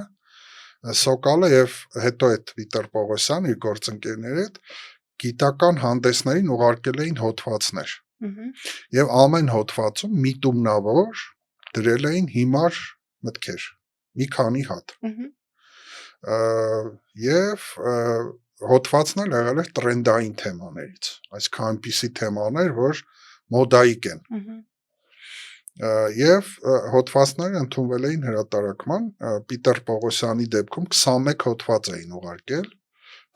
Սոկալը եւ հետո այդ Պիտեր Պողոսյանը իր գործընկերների հետ գիտական հանդեսներին ուղարկել էին հոդվածներ։ Եվ ամեն հոդվածում միտումնավոր դրել էին հիմար մտքեր, մի քանի հատ։ Եվ հոդվածն էլ եղել էր տրենդային թեմաներից, այսինքն այնպիսի թեմաներ, որ մոդայիկ են։ Եվ հոդվածները ընդունվել էին հրատարակման, Պիտեր Պողոսյանի դեպքում 21 հոդված էին ուղարկել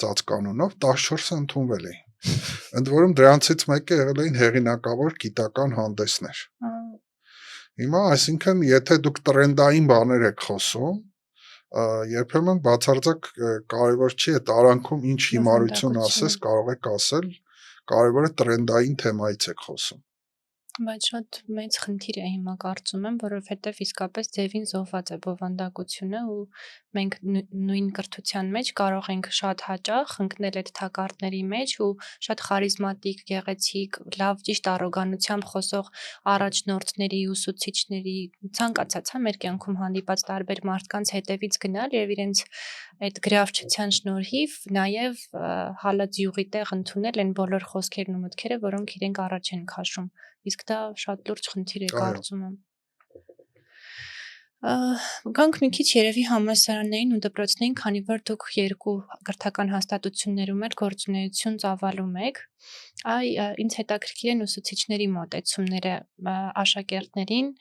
ծածկանունով, 14-ը ընդունվել էին։ Ընդ որում դրանցից մեկը եղել էին հեղինակավոր գիտական հանդեսներ։ Հիմա, այսինքն, եթե դուք տրենդային բաներ եք խոսում, երբեմն բացարձակ կարևոր չի այդ արանքում ինչ հիմարություն ասես, կարող եք ասել, կարևորը տրենդային թեմայից եք խոսում։ Բայց շատ մեծ խնդիր է հիմա կարծում եմ, որովհետև իսկապես ձևին զոհված է բովանդակությունը ու մենք նույն կրթության մեջ կարող ենք շատ հաճախ ընկնել այդ թակարդների մեջ ու շատ խարիզմատիկ, գեղեցիկ, լավ ճիշտ առոգանությամբ խոսող առաջնորդների, ուսուցիչների, ցանկացած հա մեր կյանքում հանդիպած տարբեր մարդկանց հետևից գնալ եւ իրենց այդ գրավչության շնորհիվ նաեւ հալած յուղի տեղ ընդունել այն բոլոր խոսքերն ու մտքերը, որոնք իրենք առաջ են քաշում։ Իսկ դա շատ լուրջ խնդիր է կարծում եմ։ Գանք մի քիչ երևի համալսարաններին ու դպրոցներին, քանի որ դուք 2 կրթական հաստատություններում էլ գործունեություն ծավալում եք, ինձ հետաքրքիր են ուսուցիչների մոտեցումները աշակերտներին,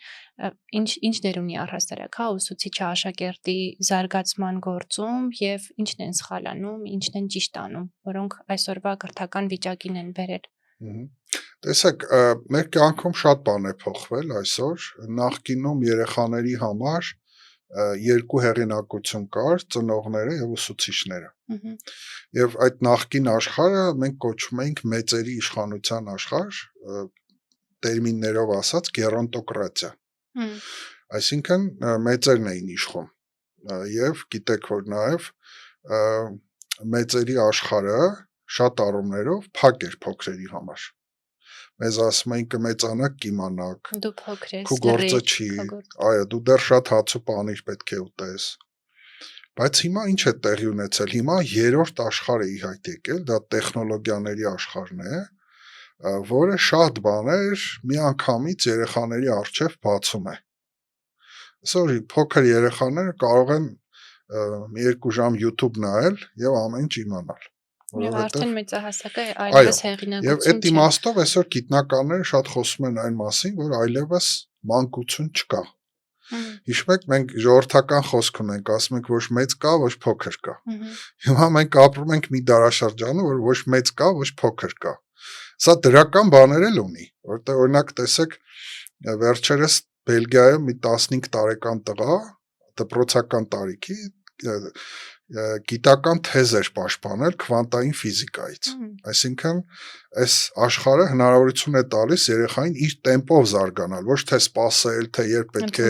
ինչ դեր ունի առհասարակ, հա, ուսուցիչը աշակերտի զարգացման գործում եւ ինչն են սխալանում, ինչն են ճիշտ անում, որոնք այսօրվա կրթական վիճակին են բերել։ Տեսեք, մեր կյանքում շատ բան է փոխվել այսօր, նախկինում երեխաների համար 2 հեղինակություն կար, ծնողները եւ ուսուցիչները։ Եվ այդ նախկին աշխարհը մենք կոչում էինք մեծերի իշխանության աշխարհ, տերմիններով ասած գերոնտոկրատիա։ Այսինքն մեծերն էին իշխում։ Եվ գիտեք, որ նաեւ մեծերի աշխարհը շատ առումներով փակ էր փոքրերի համար։ Մեզ ասում էին կմեծանաք կիմանաք, դու փոքր ես, քո գործը չի, այո, դու դեռ շատ հաց ու պանիր պետք է ուտես։ Բայց հիմա ինչ է տեղի ունեցել, հիմա 3-րդ աշխարհ է ի հայտ եկել, դա տեխնոլոգիաների աշխարհն է, որը շատ բաներ միանգամից երեխաների առջև բացում է։ Այսօր փոքր երեխաները կարող են 2 ժամ YouTube նայել եւ ամեն ինչ իմանալ։ Եվ արդեն մեծահասակը այլևս հեղինակություն չէ։ Եվ այդ իմաստով այսօր գիտնականները շատ խոսում են այն մասին, որ այլևս մանկություն չկա։ Հիշում եք, մենք ժողովրդական խոսք ունենք, ասում ենք ոչ մեծ կա, ոչ փոքր կա։ Հիմա մենք ապրում ենք մի դարաշրջանում, որ ոչ մեծ կա, ոչ փոքր կա։ Սա դրական բաներ էլ ունի, որտեղ օրինակ տեսեք, վերջերս Բելգիայում մի 15 տարեկան տղա, դպրոցական տարիքի գիտական թեզ էր պաշտպանել քվանտային ֆիզիկայից։ Այսինքն, այս աշխարհը հնարավորություն է տալիս երեխային իր տեմպով զարգանալ, ոչ թե սпасել, թե երբ պետք է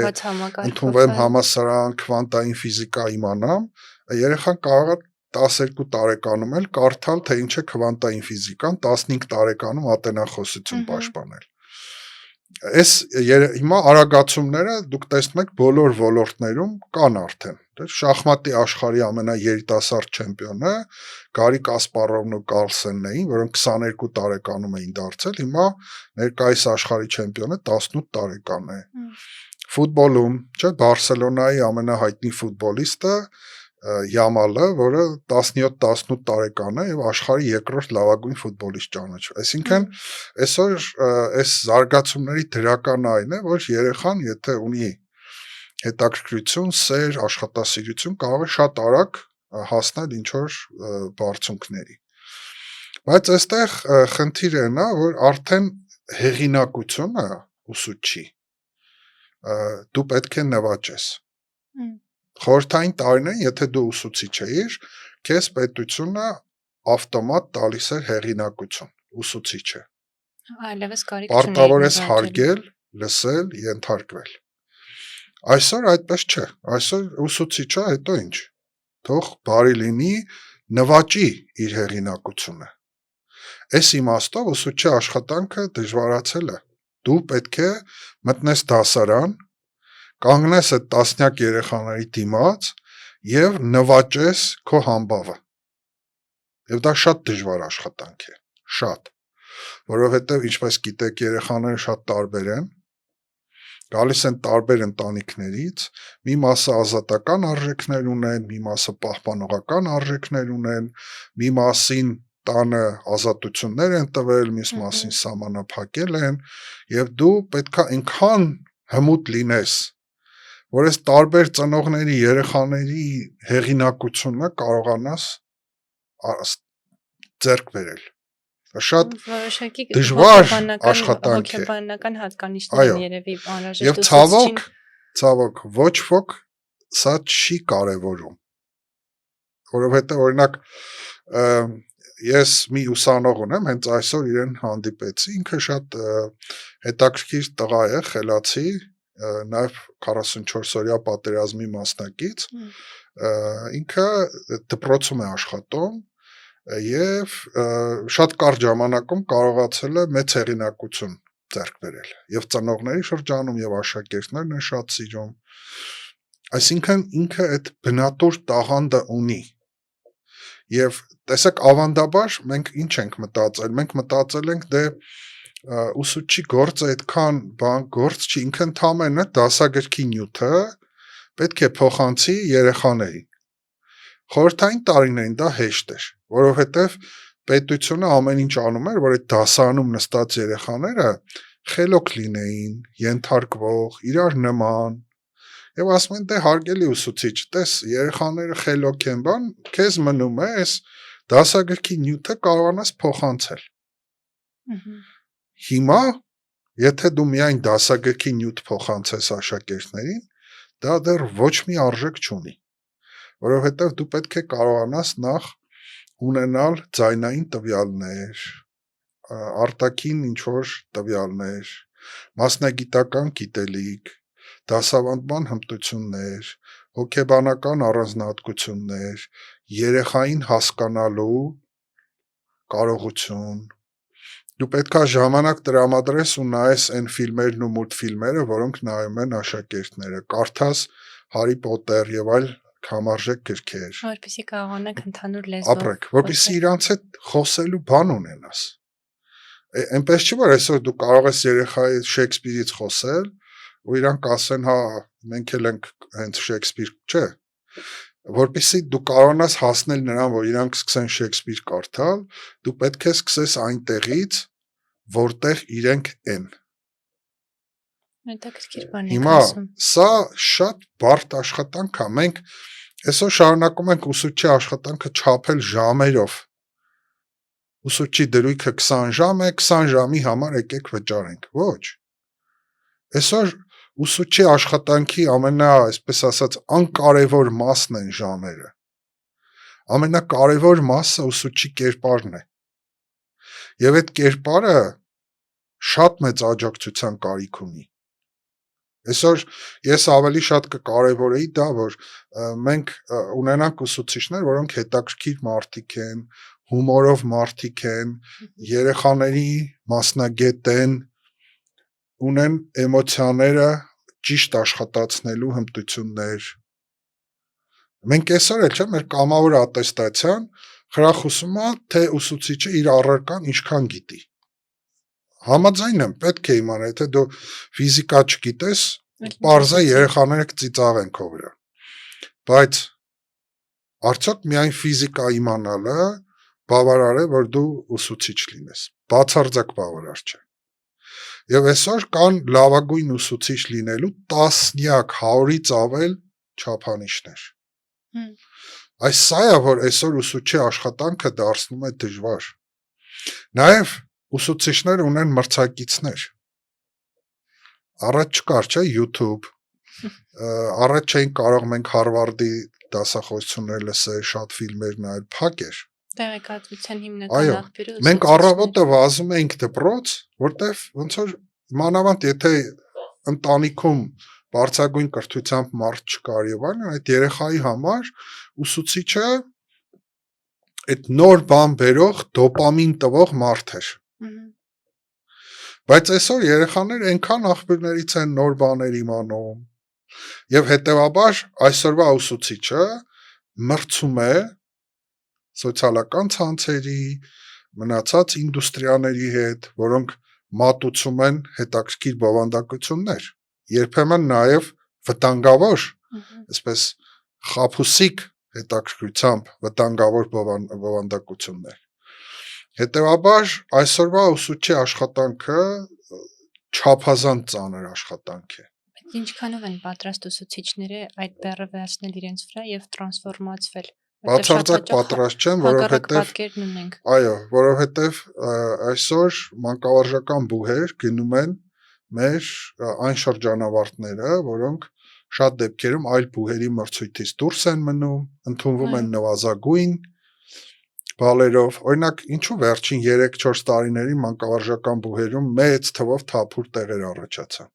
ընդունվեմ համալսարան, քվանտային ֆիզիկա իմանամ, երեխան կարող է 12 տարեկանում էլ կարդալ, թե ինչ է քվանտային ֆիզիկան, 15 տարեկանում ատենախոսություն պաշտպանել։ Այս հիմա արագացումները դուք տեսնում եք բոլոր ոլորտներում կան արդեն։ Շախմատի աշխարհի ամենաերիտասարդ չեմպիոնը Գարի Կասպարովն ու Կարլսենն էին, որոնք 22 տարեկանում էին դարձել, հիմա ներկայիս աշխարհի չեմպիոնը 18 տարեկան է։ Ֆուտբոլում, չէ, Բարսելոնայի ամենահայտնի ֆուտբոլիստը Յամալը, որը 17-18 տարեկան է եւ աշխարհի երկրորդ լավագույն ֆուտբոլիստ ճանաչվում։ Այսինքն այսօր այս զարգացումների դրական այն է, որ երեխան եթե ունի հետաքրքրություն, սեր, աշխատասիրություն, կարող է շատ արագ հասնել ինչ որ բարձունքների։ Բայց այստեղ խնդիրը նա, որ արդեն հեղինակությունը ուսուցչի դու պետք է նվաճես։ Խորհրդային տարիներին, եթե դու ուսուցիչ էիր, քեզ պետությունը ավտոմատ տալիս էր հեղինակություն, ուսուցիչը։ Այլևս կարիք Պարտավոր չունեի ես հարգել, լսել, ենթարկվել։ Այսօր այդպես չէ։ Այսօր ուսուցիչը հետո ինչ։ Թող բարի լինի, նվաճի իր հեղինակությունը։ Այս իմաստով ուսուցչի աշխատանքը դժվարացել է։ Դու պետք է մտնես դասարան, կանգնես այդ տասնյակ երեխաների դիմաց եւ նվաճես քո համբավը։ Եվ դա շատ դժվար աշխատանք է, շատ, որովհետեւ ինչպես գիտեք, երեխաները շատ տարբեր են, գալիս են տարբեր ընտանիքներից, մի մասը ազատական արժեքներ ունեն, մի մասը պահպանողական արժեքներ ունեն, մի մասին տանը ազատություններ են տվել, մյուս մասին սահմանափակել են, եւ դու պետքա այնքան հմուտ լինես, որ այս տարբեր ծնողների, երեխաների հեղինակությունը կարողանաս ձեռք բերել։ Շատ որոշակի դժվար աշխատանք է։ հոգեբանական հատկանիշներ են երևի անհրաժեշտ Եվ ցավոք ոչ ոք սա չի կարևորում, որովհետեւ օրինակ ես մի ուսանող ունեմ, հենց այսօր իրեն հանդիպեցի, ինքը շատ հետաքրքիր տղա է, խելացի, նաև 44-օրյա պատերազմի մասնակից, ինքը դպրոցում է աշխատում եւ շատ կարճ ժամանակում կարողացել է մեծ հեղինակություն ձեռք բերել եւ ծնողների շրջանում եւ աշակերտներն են շատ սիրում, այսինքն ինքը այդ բնատուր տաղանդը ունի եւ տեսեք ավանդաբար մենք ինչ ենք մտածել, մենք մտածել ենք դե ուսուցչի գործը այդքան գործ չի, ինքը ընդհանրապես դասագրքի նյութը պետք է փոխանցի երեխաներին։ Խորհրդային տարիներին դա հեշտ էր, որովհետև պետությունը ամեն ինչ անում էր, որ այդ դասարանում նստած երեխաները խելոք լինեին, ենթարկվող, իրար նման, եւ ասում են դե հարգելի ուսուցիչ, տես երեխաները խելոք են, բան, քեզ մնում է այս դասագրքի նյութը կարողանաս փոխանցել։ Հիմա, եթե դու միայն դասագրքի նյութ փոխանցես աշակերտներին, դա դեռ ոչ մի արժեք չունի, որովհետև դու պետք է կարողանաս նախ ունենալ ձայնային տվյալներ, արտաքին ինչ-որ տվյալներ, մասնագիտական գիտելիք, դասավանդման հմտություններ, հոգեբանական առանձնահատկություններ, երեխային հասկանալու կարողություն, դու պետքա ժամանակ տրամադրես ու նայես այն ֆիլմերն ու մուլտֆիլմերը, որոնք նայում են աշակերտները, կարդաս Հարի Պոտեր եւ այլ համարժեք գրքեր, որպեսզի կարողանաք ընդհանուր լեզվով ապրեք, որպեսզի իրանց հետ խոսելու բան ունենաս։ Այնպես չի, որ այսօր դու կարող ես երեխայի Շեքսպիրից խոսել ու իրանք ասեն, հա, մենք էլ ենք հենց Շեքսպիր, չէ։ Որպեսզի դու կարողանաս հասնել նրան, որ իրանք սկսեն Շեքսպիր կարդալ, դու պետք է սկսես այնտեղից, որտեղ իրենք են։ Հետաքրքիր բան եք Հիմա ասում։ սա շատ բարդ աշխատանք է։ Մենք այսօր շարունակում ենք ուսուցչի աշխատանքը չափել ժամերով։ Ուսուցչի դրույքը 20 ժամ է, 20 ժամի համար եկեք վճարենք։ Ոչ։ Այսօր ուսուցչի աշխատանքի այսպես ասած, անկարևոր մասն են ժամերը։ Ամենակարևոր մասը ուսուցչի կերպարն է։ Եվ այդ կերպարը շատ մեծ աջակցության կարիք ունի։ Այսօր ես ավելի շատ կկարևորեի դա, որ մենք ունենանք ուսուցիչներ, որոնք հետաքրքիր մարդիկ են, հումորով մարդիկ են, երեխաների մասնագետ են, ունեն էմոցիաները ճիշտ աշխատացնելու հմտություններ։ Մենք այսօր էլ չէ, մեր կամավոր ատեստացիան խրախուսում է, թե ուսուցիչը իր առարկան ինչքան գիտի։ Համաձայն եմ, պետք է իմանալ, եթե դու ֆիզիկա չգիտես, պարզ է երեխաները կծիծաղեն քո վրա։ Բայց արդյոք միայն ֆիզիկա իմանալը բավարար է, որ դու ուսուցիչ լինես։ Բացարձակ բավարար չէ։ Եվ այսօր կան լավագույն ուսուցիչ լինելու տասնյակ, 100-ից ավել չափանիշներ։ Այս սա է, որ այսօր ուսուցչի աշխատանքը դարձնում է դժվար։ Նաև ուսուցիչներ ունեն մրցակիցներ։ Առաջ չկար, չէ, YouTube, առաջ չէին կարող մենք Հարվարդի դասախոսություններ լսել, շատ ֆիլմեր նայել, փակ էր։ Տեղեկատվության հիմնական Այո, աղբյուրը մենք ուսուցիչն առավոտը վազում էինք դպրոց, որտեվ ոնց որ մանավանդ եթե ընտանիքում բարձրագույն կրթությամբ մարդ չկար եւ այլն, այդ երեխայի համար ուսուցիչը այդ նոր բան բերող դոպամին տվող մարդ էր։ Բայց այսօր երեխաները այնքան աղբյուրներից են նոր բաներ իմանում եւ հետեւաբար այսօրվա ուսուցիչը մրցում է սոցիալական ցանցերի, մնացած ինդուստրիաների հետ, որոնք մատուցում են հետաքրքիր բովանդակություններ, երբեմն նաև վտանգավոր, այսպես խաբուսիկ հետաքրքրությամբ վտանգավոր բովանդակություններ։ Հետևաբար այսօրվա ուսուցչի աշխատանքը չափազանց ծանր աշխատանք է։ Ինչքանով են պատրաստ ուսուցիչները այդ բեռը վերցնել իրենց վրա եւ տրանսֆորմացվել։ Բացարձակ պատրաստ չեն, որովհետև այսօր մանկավարժական բուհեր գնում են մեր այն շրջանավարտները, որոնք շատ դեպքերում այլ բուհերի մրցույթից դուրս են մնում, ընդունվում են նվազագույն բալերով։ Օրինակ, ինչու վերջին 3-4 տարիներին մանկավարժական բուհերում մեծ թվով թափուր տեղեր առաջացան։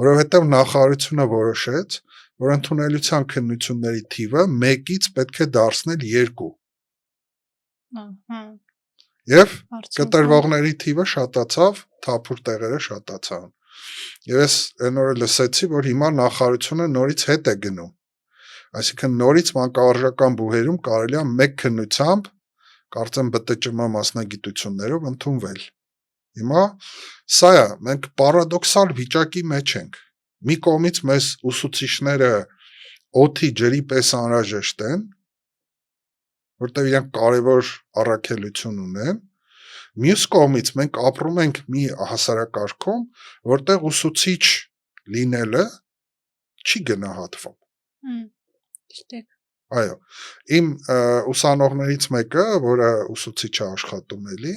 Որովհետև նախարարությունը որոշեց, որ ընդունելության քննությունների թիվը 1-ից պետք է դարձնել 2։ Եվ կտրվողների թիվը շատացավ, թափուր տեղերը շատացան։ Եվ ես այն օրը լսեցի, որ հիմա նախարարությունը նորից հետ է գնում։ Այսինքն նորից մանկավարժական բուհերում կարելի է 1 քննությամբ, կարծեմ ԲՏՃՄ մասնագիտություններով ընդունվել։ Հիմա սա է, մենք պարադոքսալ վիճակի մեջ ենք։ Մի կողմից մեզ ուսուցիչները օդի ջրի պես անհրաժեշտ են, որտեղ իրենք կարևոր առաքելություն ունեն, մյուս կողմից մենք ապրում ենք մի հասարակարգում, որտեղ ուսուցիչ լինելը չի գնահատվում։ Այո, իմ ուսանողներից մեկը, որը ուսուցիչ է աշխատում էլի,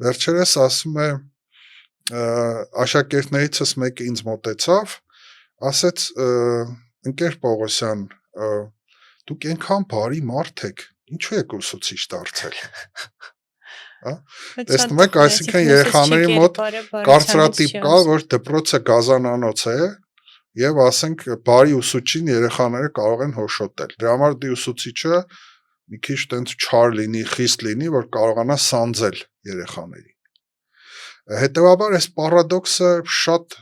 վերջերս ասում է աշակերտներիցս մեկը ինձ մոտեցավ, ասեց ընկեր Պողոսյան, դուք այնքան բարի մարդ եք, ինչու եք ուսուցիչ դարձել։ Տեսնում եք, այսինքն երեխաների մոտ կարծրատիպ կա, որ դպրոցը գազանանոց է եւ ասենք բարի ուսուցչին երեխաները կարող են հոշոտել։ Դրա համար դի ուսուցիչը մի քիչ տենց չար լինի, խիստ լինի, որ կարողանա սանձել երեխաներին։ Հետևաբար այս պարադոքսը շատ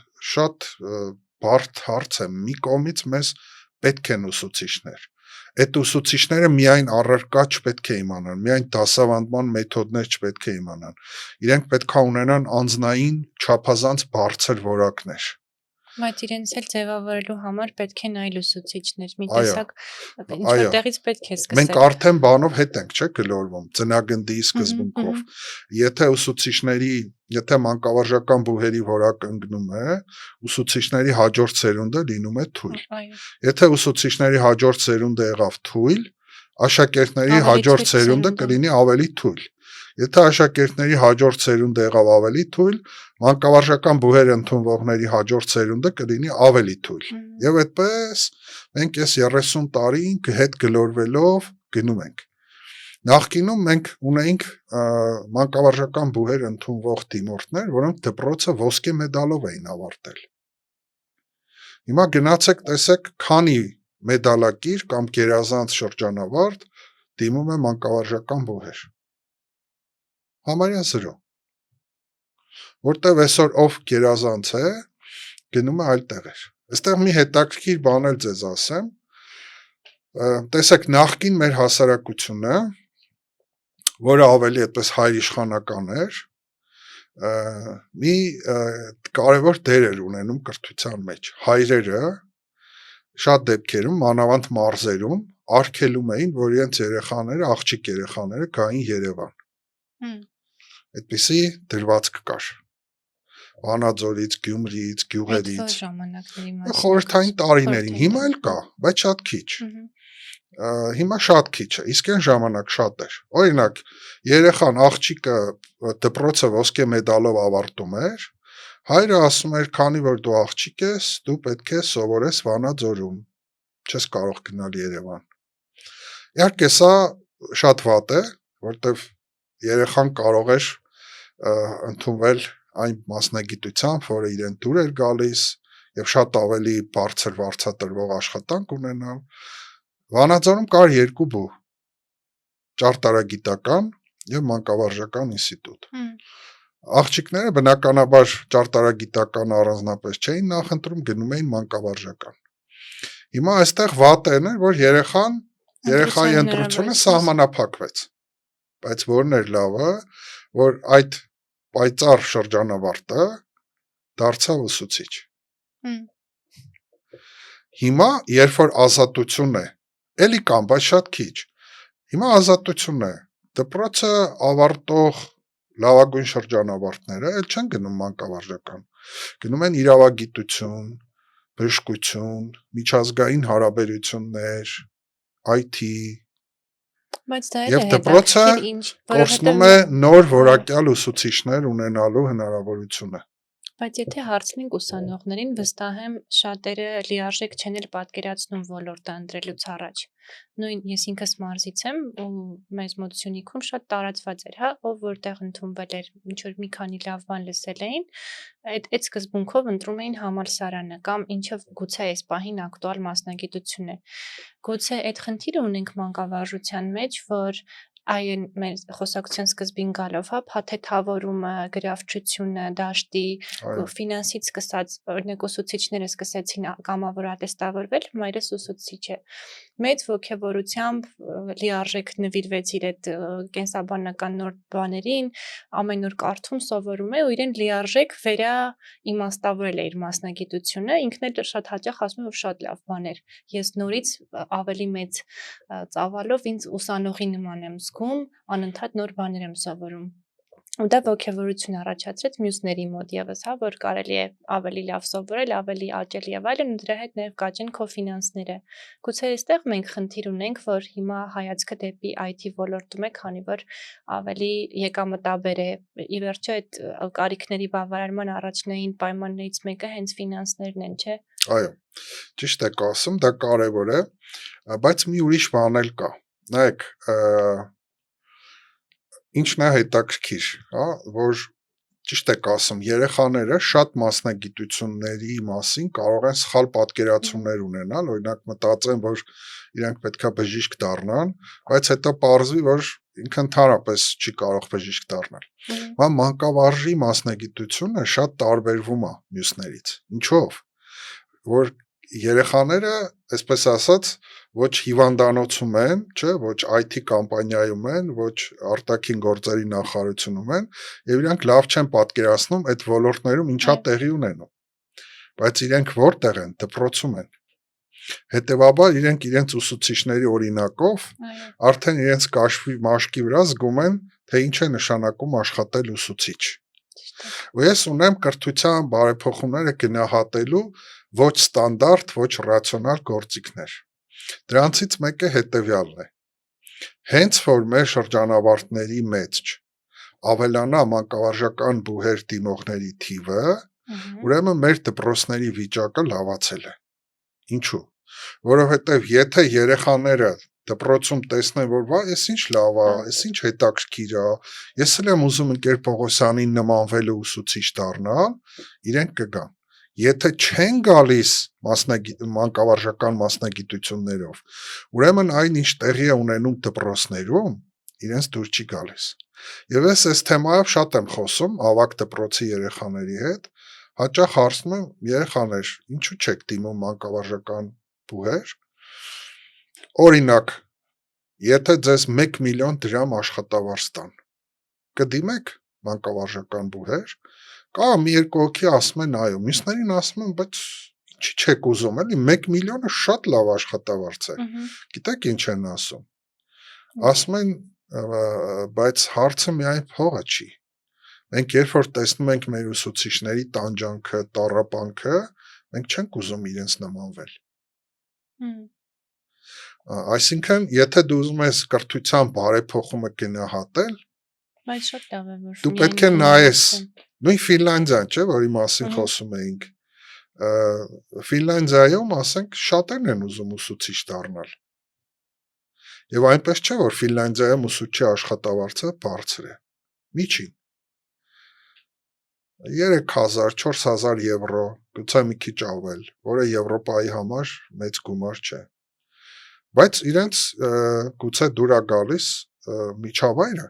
բարդ հարց է։ Մի կողմից մեզ պետք են ուսուցիչներ։ Այդ ուսուցիչները միայն առարկա չպետք է իմանան, միայն դասավանդման մեթոդներ չպետք է իմանան։ Իրենք պետք է ունենան անձնային չափազանց բարձր որակներ։ Բայց իրենց էլ ձևավորելու համար պետք են այլ ուսուցիչներ, մի տեսակ ինչտեղից պետք է սկսել։ Մենք արդեն բանով հետ ենք, չէ՞, գլորվում ծնագնդի սկզբունքով։ Եթե մանկավարժական բուհերի որակը ընկնում է, ուսուցիչների հաջորդ սերունդը լինում է թույլ։ Եթե ուսուցիչների հաջորդ սերունդը եղավ թույլ, աշակերտների հաջորդ սերունդը կլինի ավելի թույլ։ Եթե աշակերտների հաջորդ սերունդը եղավ ավելի թույլ, մանկավարժական բուհեր ընդունվողների հաջորդ սերունդը կլինի ավելի թույլ։ Եվ այդպես մենք այս 30 տարի հետ գլորվելով գնում ենք։ Նախկինում մենք ունեինք մանկավարժական բուհեր ընդունվող դիմորդներ, որոնք դպրոցը ոսկե մեդալով էին ավարտել։ Հիմա գնացեք տեսեք, քանի մեդալակիր կամ գերազանց շրջանավարտ դիմում է մանկավարժական բուհեր։ Համարյա 0։ Որտեվ այսօր ով գերազանց է, գնում է այլ տեղեր։ Այստեղ մի հետաքրքիր բան էլ ձեզ ասեմ։ Տեսեք, նախկին մեր հասարակությունը, որը ավելի այդպես հայրիշխանական էր, մի կարևոր դեր էր ունենում կրթության մեջ։ Հայրերը շատ դեպքերում, մանավանդ մարզերում, արգելում էին, որ իրենց երեխաները, աղջիկ երեխաները գային Երևան։ Այդպիսի դրվածք կար։ Վանաձորից, Գյումրիից, գյուղերից։ Խորհրդային տարիներին, հիմա էլ կա, բայց շատ քիչ։ Հիմա շատ քիչ է, իսկ այն ժամանակ շատ էր։ Օրինակ, երեխան աղջիկը դպրոցը ոսկե մեդալով ավարտում էր, հայրը ասում էր, քանի որ դու աղջիկ ես, դու պետք է սովորես Վանաձորում, չես կարող գնալ Երևան։ Իհարկե սա շատ վատ է, որտեվ երեխան կարող էր ընդունվել այն մասնագիտությամբ, որը իրեն դուր էր գալիս եւ շատ ավելի բարձր վարձատրվող աշխատանք ունենալ։ Վանաձորում կար երկու բու՝ ճարտարագիտական եւ մանկավարժական ինստիտուտ։ Աղջիկները բնականաբար ճարտարագիտական առանձնապես չէին նախընտրում, գնում էին մանկավարժական։ Հիմա այստեղ վատն էր, որ երեխայի ընտրությունը սահմանափակվեց։ Բայց որն էր լավը, որ այդ պայծառ շրջանավարտը դարձավ ուսուցիչ։ Հիմա, երբ որ ազատություն է, էլի կամ, բայց շատ քիչ։ Հիմա ազատություն է։ Դպրոցը ավարտող լավագույն շրջանավարտները էլ չեն գնում մանկավարժական։ Գնում են իրավագիտություն, բժշկություն, միջազգային հարաբերություններ, IT, բայց դա եւ դպրոցը կորցնում է նոր որակյալ ուսուցիչներ ունենալու հնարավորությունը։ Բայց եթե հարցնենք ուսանողներին, վստահ եմ շատերը լիարժեք չեն էլ պատկերացնում ոլորտը ընտրելուց առաջ։ Նույն ես ինքս մարզից եմ ու մեզ մոտ Սյունիքում շատ տարածված էր, հա, ով որտեղ ընդունվել էր, ինչ որ մի քանի լավ բան լսել էին, այդ սկզբունքով ընտրում էին համալսարանը կամ ինչը գուցե այս պահին ակտուալ մասնագիտություն է։ Գուցե այդ խնդիրը ունենք մանկավարժության մեջ, որ այն մեր խոսակցության սկզբին գալով, հա, փաթեթավորումը, գրավչությունը, դաշտի, ֆինանսից սկսած, օրինակ ուսուցիչները սկսեցին կամավոր ատեստավորվել, մայրս ուսուցիչ է։ Մեծ ոգևորությամբ լիարժեք նվիրվեց իր այդ կենսաբանական նոր բաներին, ամեն օր կարդում, սովորում է ու իրեն լիարժեք վերաիմաստավորել է իր մասնագիտությունը, ինքն էլ շատ հաճախ ասում է, որ շատ լավ բան էր։ Ես նորից ավելի մեծ ծավալով ինձ ուսանողի նման եմ զգում, անընդհատ նոր բաներ եմ սովորում։ Ու դա ոգևորություն առաջացրեց մյուսների մոտ եւս, հա, որ կարելի է ավելի լավ սովորել, ավելի աճել եւ այլն, ու դրա հետ նաեւ կաճեն քո ֆինանսները։ Գուցե այստեղ մենք խնդիր ունենք, որ հիմա հայացքը դեպի IT ոլորտում է, քանի որ ավելի եկամտաբեր է։ Ի վերջո այդ կարիքների բավարարման առաջնային պայմաններից մեկը հենց ֆինանսներն են, չէ՞։ Այո, ճիշտ եք ասում, դա կարևոր է, բայց մի ուրիշ բան էլ կա։ Նայեք, ինչն է հետաքրքիր, հա, որ ճիշտ եք ասում, երեխաները շատ մասնագիտությունների մասին կարող են սխալ պատկերացումներ ունենալ, օրինակ մտածեն, որ իրենք պետքա բժիշկ դառնան, բայց հետո պարզվի, որ ինքը ընդհանրապես չի կարող բժիշկ դառնալ։ Հա, մանկավարժի մասնագիտությունը շատ տարբերվում է մյուսներից։ Ինչով? Որ երեխաները, այսպես ասած, ոչ հիվանդանոցում են, չէ, ոչ IT կամպանիայում են, ոչ արտաքին գործերի նախարարությունում են, եւ իրանք լավ չեն պատկերացնում այդ ոլորտներում ինչա տեղի ունենում։ Բայց իրենք որտեղ են, դպրոցում են։ Հետևաբար իրենք իրենց ուսուցիչների օրինակով արդեն իրենց կաշվի մաշկի վրա զգում են, թե ինչ է նշանակում աշխատել ուսուցիչ։ Ու ես ունեմ կրթության բարեփոխումները գնահատելու ոչ ստանդարտ, ոչ ռացիոնալ գործիքներ։ Դրանցից մեկը հետևյալն է։ Հենց որ մեր շրջանավարտների մեջ ավելանա մանկավարժական բուհեր դիմողների թիվը, ուրեմն մեր դպրոցների վիճակը լավացել է։ Ինչու՞։ Որովհետև եթե երեխաները դպրոցում տեսնեն, որ վայ, էս ինչ լավ է, էս ինչ հետաքրքիր է, ես էլ եմ ուզում ընկեր Պողոսյանին նմանվել ու ուսուցիչ դառնալ, իրենք կգան։ Եթե չեն գալիս մանկավարժական մասնագիտություններով, ուրեմն այն ինչ տեղի է ունենում դպրոցներում, իրենց դուր չի գալիս։ Եվ ես այս թեմայով շատ եմ խոսում ավագ դպրոցի երեխաների հետ, հաճախ հարցնում եմ, երեխաներ, ինչու չեք դիմում մանկավարժական բուհեր։ Օրինակ, եթե ձեզ 1 միլիոն դրամ աշխատավարձ տան, կդիմեք մանկավարժական բուհեր։ Կա մի երկու հոգի ասում են այո, մյուսներին ասում են, բայց ինչի չեք ուզում, էլի 1 միլիոնը շատ լավ աշխատավարձ է։ Գիտեք ինչ են ասում։ Ասում են, բայց հարցը միայն փողը չի։ Մենք երբ որ տեսնում ենք մեր ուսուցիչների տանջանքը, տառապանքը, մենք չենք ուզում իրենց նմանվել։ Այսինքն, եթե դու ուզում ես կրթության բարեփոխումը գնահատել, բայց շատ լավ է, որ դու պետք է նայես նույն Ֆինլանդիան, չէ, որի մասին խոսում էինք։ Ֆինլանդիայում, ասենք, շատերն են ուզում ուսուցիչ դառնալ։ Եվ այնպես չէ, որ Ֆինլանդիայում ուսուցչի աշխատավարձը բարձր է։ Միջին 3000, 4000 եվրո, գուցե մի քիչ ավել, որը Եվրոպայի համար մեծ գումար չէ։ Բայց իրենց գուցե դուր է գալիս միջավայրը,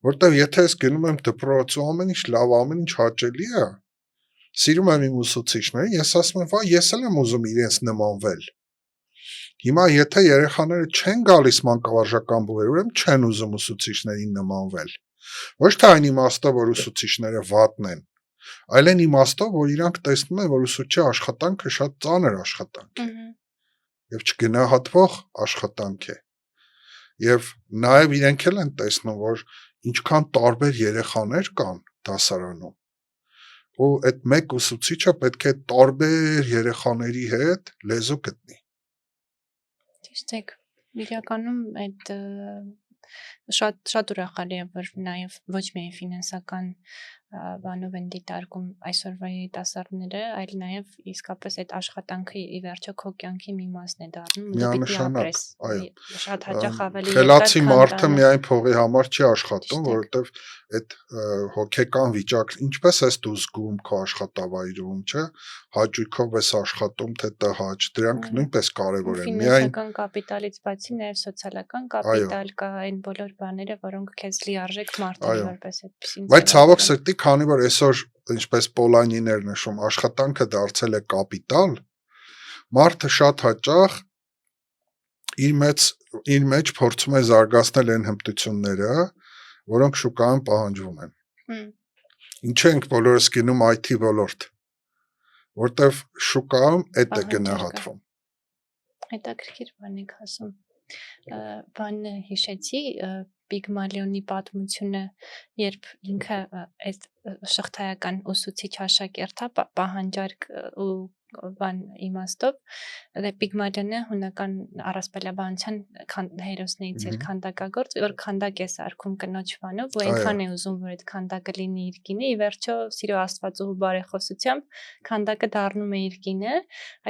որտեղ եթե ես գնում եմ դպրոց ու ամեն ինչ լավ, ամեն ինչ հաճելի է, սիրում եմ իմ ուսուցիչներին, ես ասում եմ, վայ, ես էլ եմ ուզում իրենց նմանվել։ Հիմա եթե երեխաները չեն գալիս մանկավարժական բուհեր, ուրեմն չեն ուզում ուսուցիչներին նմանվել։ Ոչ թե այն իմաստով, որ ուսուցիչները վատն են, այլ այն իմաստով, որ իրանք տեսնում են, որ ուսուցչի աշխատանքը շատ ծանր աշխատանք է եւ չգնահատվող աշխատանք է։ Եվ նաեւ իրենք էլ են տեսնում, որ ինչքան տարբեր երեխաներ կան դասարանում, ու այդ մեկ ուսուցիչը պետք է տարբեր երեխաների հետ լեզու գտնի։ Ճիշտ է։ Իրականում այդ շատ ուրախալի է, որ նաև ոչ միայն ֆինանսական բանով են դիտարկում այսօրվա երիտասարդները, այլ նաև իսկապես այդ աշխատանքը ի վերջո քո կյանքի մի մասն է դառնում, ու դու պիտի ապրես։ Շատ հաճախ ավելի խելացի մարդը միայն փողի համար չի աշխատում, որովհետև այդ հոգեկան վիճակը, ինչպես ես դու զգում քո աշխատավայրում, չէ՞, հաճույքով ես աշխատում, թե տհաճ, դրանք նույնպես կարևոր են։ Ֆինանսական կապիտալից բացի նաև սոցիալական կապիտալ կա, այն բոլոր բաները, որոնք քեզ լիարժեք մարդն որպես այդպեսին։ Բայց ցավոք սրտի, քանի որ այսօր, ինչպես Պոլանիներ նշում, աշխատանքը դարձել է կապիտալ, մարդը շատ հաճախ իր մեջ փորձում է զարգացնել այն հմտությունները, որոնք շուկայում պահանջվում են։ Ինչ ենք բոլորս գնում IT ոլորտ, որտեվ շուկայում այդ է գնահատվում։ Հետաքրքիր բան եք ասում։ Բանը հիշեցի Պիգմալիոնի պատմությունը, երբ ինքը այդ շղթայական ուսուցիչ աշակերտա պահանջարկ ու բան իմաստով, Պիգմալիոնը հունական առասպելաբանության հերոսներից էր քանդակագործ, որ քանդակ է սարքում կնոջ բանով, ու այնքան է ուզում, որ այդ քանդակը լինի իր կինը, ի վերջո սիրո Աստվածուհու բարեխոսությամբ քանդակը դառնում է իր կինը,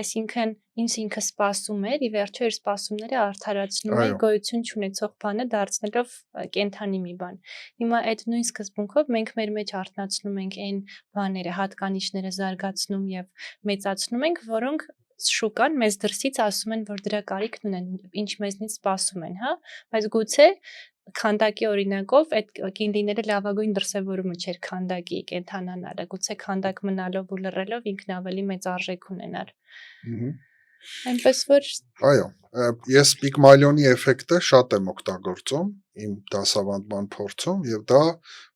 այսինքն ինքը սպասում էր, ի վերջո իր սպասումները արդարացնում է գոյություն չունեցող բանը դարձնելով կենդանի մի բան։ Հիմա այդ նույն սկզբունքով մենք մեր մեջ արթնացնում ենք այն բաները, հատկանիշները զարգացնում եւ մեծացնում ենք, որոնք շուկան մեզ դրսից ասում են, որ դրա կարիքն ունեն, ինչ մեզնից սպասում են, հա, բայց գուցե քանդակի օրինակով այդ կինդիները լավագույն դրսևորումը չէր քանդակի կենթանանալը, գուցե քանդակ մնալով ու լռելով ինքն ավելի մեծ արժեք ունենար։ Այնպես որ այո, ես Պիգմալիոնի էֆեկտը շատ եմ օգտագործում իմ դասավանդման փորձում եւ դա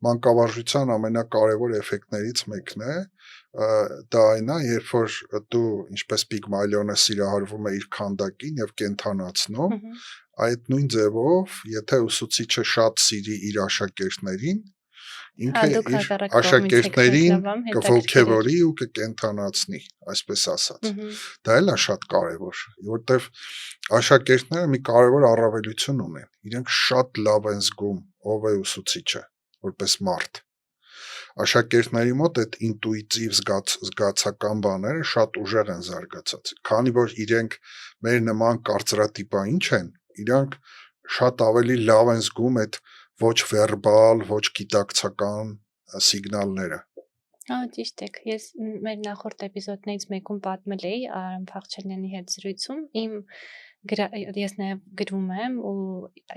մանկավարժության ամենակարևոր էֆեկտներից մեկն է, դա այն է, երբ որ դու ինչպես Պիգմալիոնը սիրահարվում է իր քանդակին եւ կենթանացնում, այդ նույն ձևով, եթե ուսուցիչը շատ սիրի իր աշակերտներին, ինքը իր աշակերտներին կողքեվորի ու կկենթանացնի, այսպես ասած։ Դա էլ է շատ կարևոր, որտեվ աշակերտները մի կարևոր առավելություն ունեն։ Իրենք շատ լավ են զգում ով է ուսուցիչը, որպես մարդ։ Աշակերտների մոտ այդ ինտուիտիվ զգացական բաները շատ ուժեղ են զարգացած։ Քանի որ իրենք մեր նման կարծրատիպային չեն, իրանք շատ ավելի լավ են զգում այդ ոչ վերբալ, ոչ գիտակցական սիգնալները։ Ճիշտ եք, ես մեր նախորդ էպիզոդներից մեկում պատմել էի Արամ Փախչելյանի հետ զրույցում, ես նաև գրում եմ ու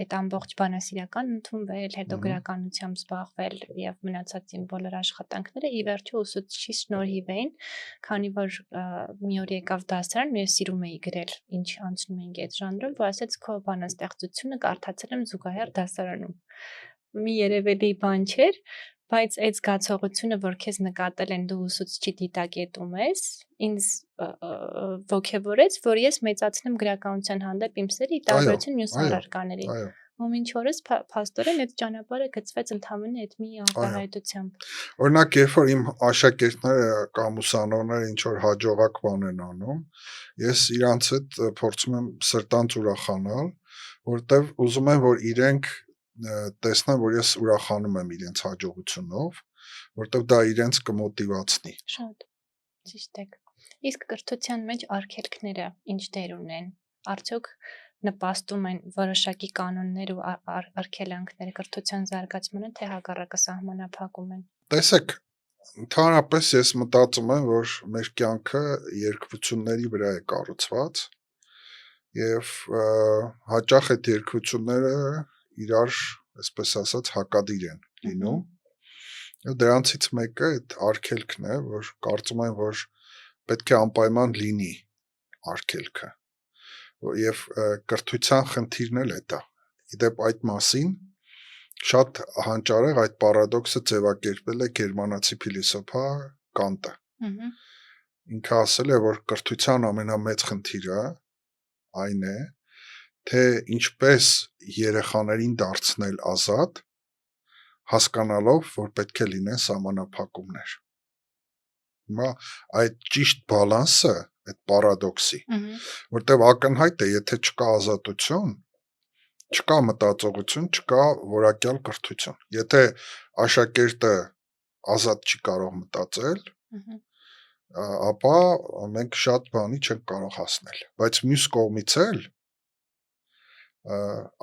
այդ ամբողջ բանասիրական ընդունվել, հետո գրականությամբ զբաղվել եւ մնացած իմ բոլոր աշխատանքները ի վերջո ուսուցչի շնորհիվ էին, քանի որ մի օր եկավ դասարան ու ես սիրում էի գրել, ինչ անցնում էինք այդ ժանրով, ու ասեց քո բանաստեղծությունը կարդացել եմ զուգահեռ դասարանում։ Մի երևելի բան չէր, բայց այդ զգացողությունը, որ քեզ նկատել են դու ուսուցչի դիտակետում ես, ինձ ոգևորեց, որ ես մեծացնեմ գրականության հանդեպ իմ սերը ի տարբերություն մյուս առարկաների։ Ու մինչ օրս փաստորեն այդ ճանապարհը գծվեց ընդհանրապես այդ մի արտահայտությամբ։ Օրինակ, երբ որ իմ աշակերտները կամ ուսանողները ինչ որ հաջողակ բան են անում, ես իրանց հետ փորձում եմ սրտանց ուրախանալ, որտեվ ուզում եմ, որ իրենք տեսնեմ, որ ես ուրախանում եմ իրենց հաջողությունով, որտեվ դա իրենց կմոտիվացնի։ Շատ ճիշտ եք։ Իսկ կրթության մեջ արգելքները ինչ դեր ունեն։ Արդյոք նպաստում են որոշակի կանոններ ու արգելանքներ կրթության զարգացմանը, թե հակառակը սահմանափակում են։ Տեսեք, ընդհանրապես ես մտածում եմ, որ մեր կյանքը երկվությունների վրա է կառուցված եւ հաճախ այդ երկվությունները իրար, այսպես ասած, հակադիր են լինում։ Եվ դրանցից մեկը այդ արգելքն է, որ կարծում եմ, որ պետք է անպայման լինի արգելքը։ Եվ կրթության խնդիրն էլ է դա։ Իդեպ այդ մասին շատ հանճարեղ այդ պարադոքսը ձևակերպել է գերմանացի փիլիսոփա Կանտը։ Ինքը ասել է, որ կրթության ամենամեծ խնդիրը այն է, թե ինչպես երեխաներին դարձնել ազատ, հասկանալով, որ պետք է լինեն սահմանափակումներ։ Հիմա այդ ճիշտ բալանսը, այդ պարադոքսի, որտեղ ակնհայտ է, եթե չկա ազատություն, չկա մտածողություն, չկա որակյալ կրթություն։ Եթե աշակերտը ազատ չի կարող մտածել, ապա մենք շատ բանի չենք կարող հասնել, բայց մյուս կողմից էլ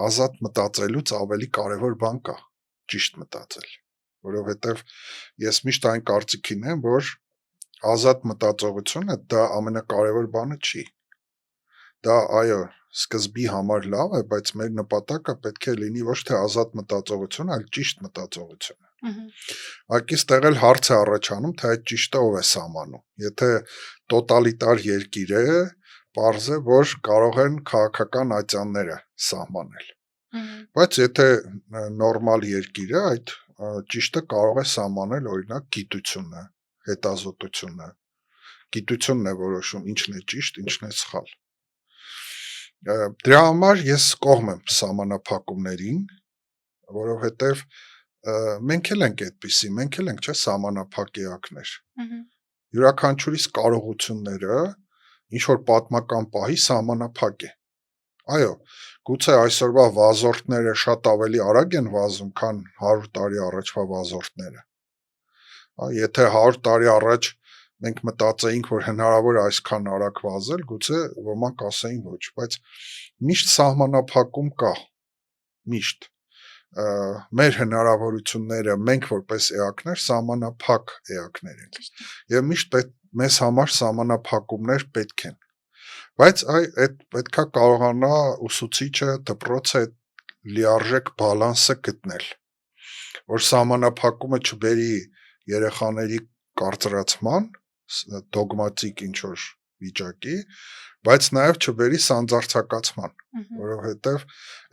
ազատ մտածելուց ավելի կարևոր բան կա՝ ճիշտ մտածել, որովհետև ես միշտ այն կարծիքին եմ, որ ազատ մտածողությունը դա ամենակարևոր բանը չի։ Դա այո, սկզբի համար լավ է, բայց մեր նպատակը պետք է լինի ոչ թե ազատ մտածողություն, այլ ճիշտ մտածողությունը։ Ակի ստեղ էլ հարց է առաջանում, թե այդ ճիշտը ով է սահմանում։ Եթե տոտալիտար երկիր է, պարզ է, որ կարող են քաղաքական ատյանները սահմանել։ Բայց եթե նորմալ երկիր է, այդ ճիշտը կարող է սահմանել օրինակ գիտությունը, հետազոտությունը։ Գիտությունն է որոշում ինչն է ճիշտ, ինչն է սխալ։ Դրա համար ես կողմ եմ սահմանափակումներին, որովհետև մենք էլ ենք այդպիսի, մենք էլ ենք, չէ, սահմանափակ էակներ։ Յուրաքանչյուրիս կարողությունները ինչ որ պատմական պահի սահմանափակ է։ Այո, գուցե այսօրվա վազորդները շատ ավելի արագ են վազում, քան 100 տարի առաջվա վազորդները։ Եթե 100 տարի առաջ մենք մտածեինք, որ հնարավոր է այսքան արագ վազել, գուցե ոմանք ասեին ոչ, բայց միշտ սահմանափակում կա, միշտ մեր հնարավորությունները մենք որպես էակներ սահմանափակ էակներ ենք եւ միշտ մեզ համար սահմանափակումներ պետք են, բայց այդ պետքա կարողանա ուսուցիչը, դպրոցը լիարժեք բալանսը գտնել, որ սահմանափակումը չբերի երեխաների կարծրացման, դոգմատիկ ինչ որ վիճակի, բայց նաև չբերի սանձարձակացման, որովհետև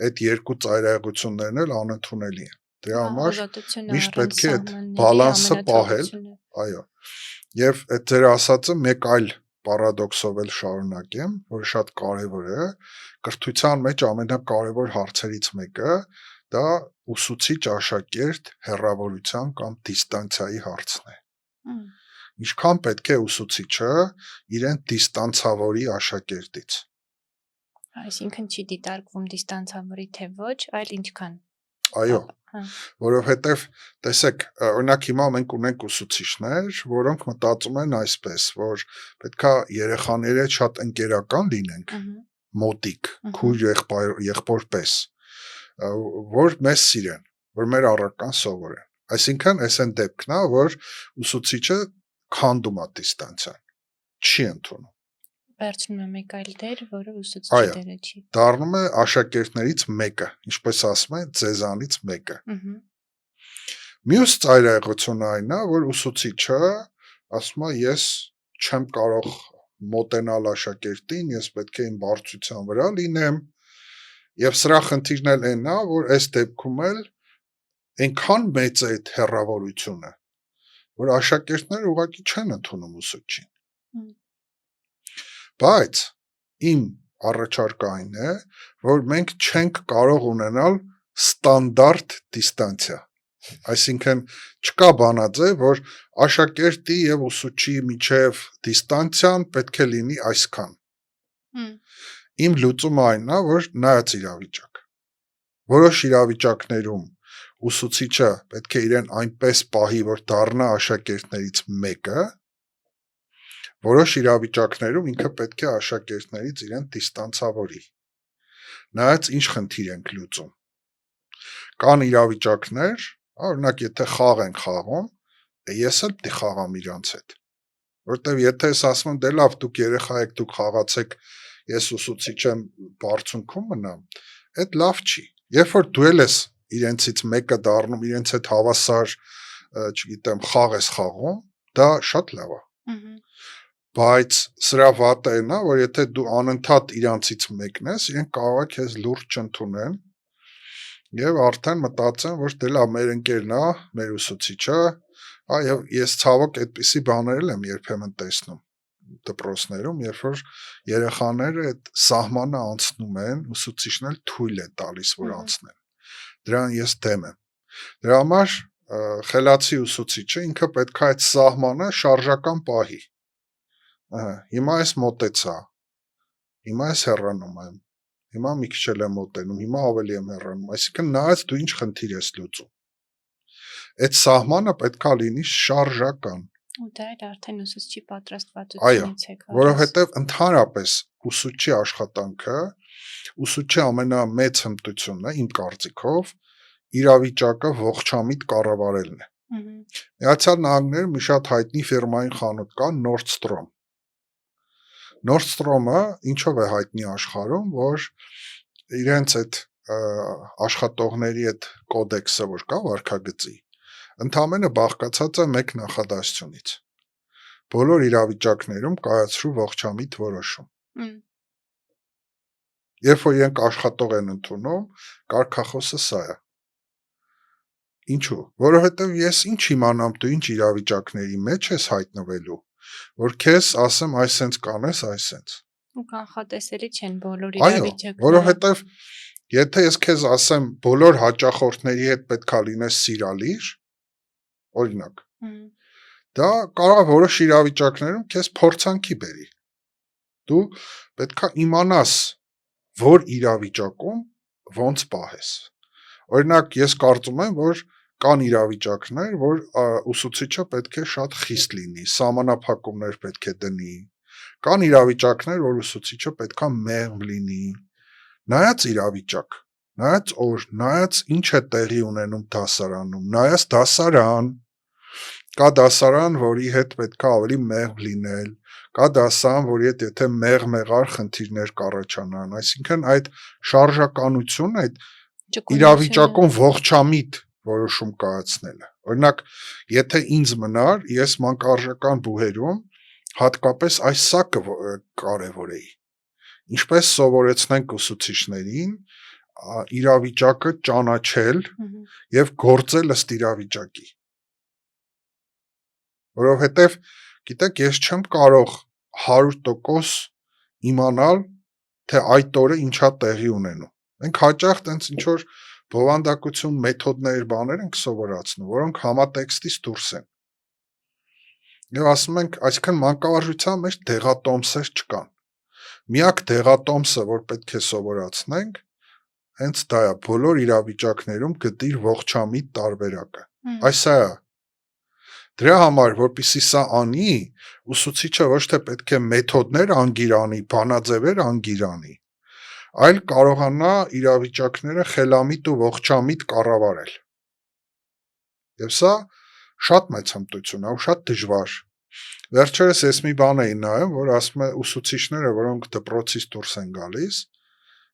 այդ երկու ծայրահեղություններն էլ անընդունելի են։ Դրա համար միշտ պետք է այդ բալանսը պահել, այո։ Եվ այդ ձեր ասածը մեկ այլ պարադոքսով էլ շարունակեմ, որը շատ կարևոր է, կրթության մեջ ամենակարևոր հարցերից մեկը դա ուսուցիչ-աշակերտ հեռավորության կամ դիստանցիայի հարցն է։ Ինչքան պետք է ուսուցիչը իրեն դիստանցավորի աշակերտից։ Այսինքն չի դիտարկվում դիստանցավորի թե ոչ, այլ ինչքան։ Այո, որովհետև տեսեք, օրինակ հիմա մենք ունենք ուսուցիչներ, որոնք մտածում են այսպես, որ պետքա երեխաների հետ շատ ընկերական լինենք, մոտիկ, քույր եղբոր պես, որ մեզ սիրեն, որ մեր առարկան սովորեն։ Այսինքն, այս այն դեպքն է, որ ուսուցիչը քանդում է դիստանցիան, չի ընդունում։ Վերցնում է մեկ այլ դեր, որը ուսուցիչի դերը չի։ Դառնում է աշակերտներից մեկը, ինչպես ասում են, ձեզանից մեկը։ Մյուս ծայրահեղությունը այն է, որ ուսուցիչը ասում է, ես չեմ կարող մոտենալ աշակերտին, ես պետք է իմ բարձրության վրա լինեմ, եւ սրա խնդիրն էլ այն է, որ այս դեպքում էլ այնքան մեծ է այդ հեռավորությունը, որ աշակերտները ուղղակի չեն ընդունում ուսուցչին։ Բայց իմ առաջարկը այն է, որ մենք չենք կարող ունենալ ստանդարտ դիստանցիա։ Այսինքն չկա բանաձև, որ աշակերտի եւ ուսուցչի միջև դիստանցիան պետք է լինի այսքան։ Իմ լուծումը այն է, որ նայած իրավիճակ։ Որոշ իրավիճակներում ուսուցիչը պետք է իրեն այնպես պահի, որ դառնա աշակերտներից մեկը, որոշ իրավիճակներում ինքը պետք է աշակերտներից իրեն դիստանցավորի։ նայած ինչ խնդիր ենք լուծում։ Կան իրավիճակներ, օրինակ եթե խաղ ենք խաղում, ես էլ պիտի խաղամ իրանց հետ։ Որտեվ եթե ես ասում եմ դե լավ, դուք երեխա եք, դուք խաղացեք, ես ուսուցիչ եմ, բարձունքում մնամ, այդ լավ չի։ Երբ որ դու ես իրենցից մեկը դառնում, իրենց հետ հավասար, չգիտեմ, խաղ ես խաղում, դա շատ լավ է։ Բայց սրա վատը այն է, որ եթե դու անընդհատ իրանցից մեկն ես, իրենք կարող է քեզ լուրջ չընդունեն եւ արդեն մտածեն, որ դե լավ, մեր ընկերն է, մեր ուսուցիչը, եւ ես ցավոք այդպիսի բաներ եմ երբեմն տեսնում դպրոցներում, երբ որ երեխաները այդ սահմանը անցնում են, ուսուցիչն էլ թույլ է տալիս, որ անցնեն։ Դրան ես դեմ եմ։ Դրա համար խելացի ուսուցիչը ինքը պետք է այդ սահմանը շարժական պահի։ Հիմա ես մոտեցա, հիմա ես հեռանում եմ, հիմա մի քիչ էլ եմ մոտենում, հիմա ավելի եմ հեռանում, այսինքն նայած դու ինչ խնդիր ես լուծում։ Այդ սահմանը պետք է լինի շարժական։ Ու դա էլ արդեն ուսուցչի Այո, պատրաստվածությունից է գալիս։ որովհետև ընդհանրապես ուսուցչի աշխատանքը, ուսուցչի ամենամեծ հմտությունն է, իմ կարծիքով, իրավիճակը ողջամիտ կառավարելն է։ Միացյալ Նահանգներում մի շատ հայտնի ֆիրմային խանութ կա Nordstrom։ Nordstrom-ը ինչով է հայտնի աշխարհում, որ իրենց այդ աշխատողների այդ կոդեքսը, որ կա վարքագծի, ընդամենը բաղկացած է մեկ նախադասությունից։ Բոլոր իրավիճակներում կայացրու ողջամիտ որոշում։ Երբ որ իրենք աշխատող են ընդունում, կարգախոսը սա է։ Ինչու՞։ Որովհետև ես ինչ իմանամ դու ինչ իրավիճակների մեջ ես հայտնվելու, որ քեզ ասեմ այսենց կանես, այսենց։ Ու կանխատեսելի չեն բոլոր Այո, իրավիճակները։ որովհետև եթե ես քեզ ասեմ բոլոր հաճախորդների հետ պետքա լինես սիրալիր, օրինակ, դա կարող է որոշ իրավիճակներում քեզ փորձանքի բերի։ Դու պետքա իմանաս, որ իրավիճակում ոնց պահես։ Օրինակ, ես կարծում եմ, որ կան իրավիճակներ, որ ուսուցիչը պետք է շատ խիստ լինի, սահմանափակումներ պետք է դնի։ Կան իրավիճակներ, որ ուսուցիչը պետքա մեղմ լինի։ Նայած իրավիճակ, նայած օր, նայած ինչ է տեղի ունենում դասարանում, նայած դասարան, կա դասարան, որի հետ պետքա ավելի մեղմ լինել, կա դասարան, որի հետ եթե մեղմ խնդիրներ կառաջանան, այսինքն այդ շարժականությունը, այդ իրավիճակում ողջամիտ որոշում կայացնելը։ Օրինակ, եթե ինձ մնար, ես մանկարժական բուհերում հատկապես այս սա կարևորեի։ Ինչպես սովորեցնենք ուսուցիչներին իրավիճակը ճանաչել եւ գործել ըստ իրավիճակի։ Որովհետեւ գիտեք, ես չեմ կարող 100% իմանալ, թե այդ օրը ինչա տեղի ունենում։ Մենք հաճախ տենց ինչ որ բովանդակություն, մեթոդներ, բաներ ենք սովորացնում, որոնք համատեքստից դուրս են։ Եվ ասում ենք, այսինքն մանկավարժության մեջ դեղատոմսեր չկան։ Միակ դեղատոմսը, որ պետք է սովորացնենք, հենց դա է, բոլոր իրավիճակներում գտիր ողջամիտ տարբերակը։ Այս է։ Դրա համար, որպեսզի սա անի, ուսուցիչը ոչ թե պետք է մեթոդներ անգիր անի, բանաձևեր անգիր անի, այլ կարողանա իրավիճակները խելամիտ ու ողջամիտ կառավարել։ Եվ սա շատ մեծ հմտություն է ու շատ դժվար։ Վերջերս ես մի բան էի նայում, որ ասում է ուսուցիչները, որոնք դպրոցից դուրս են գալիս,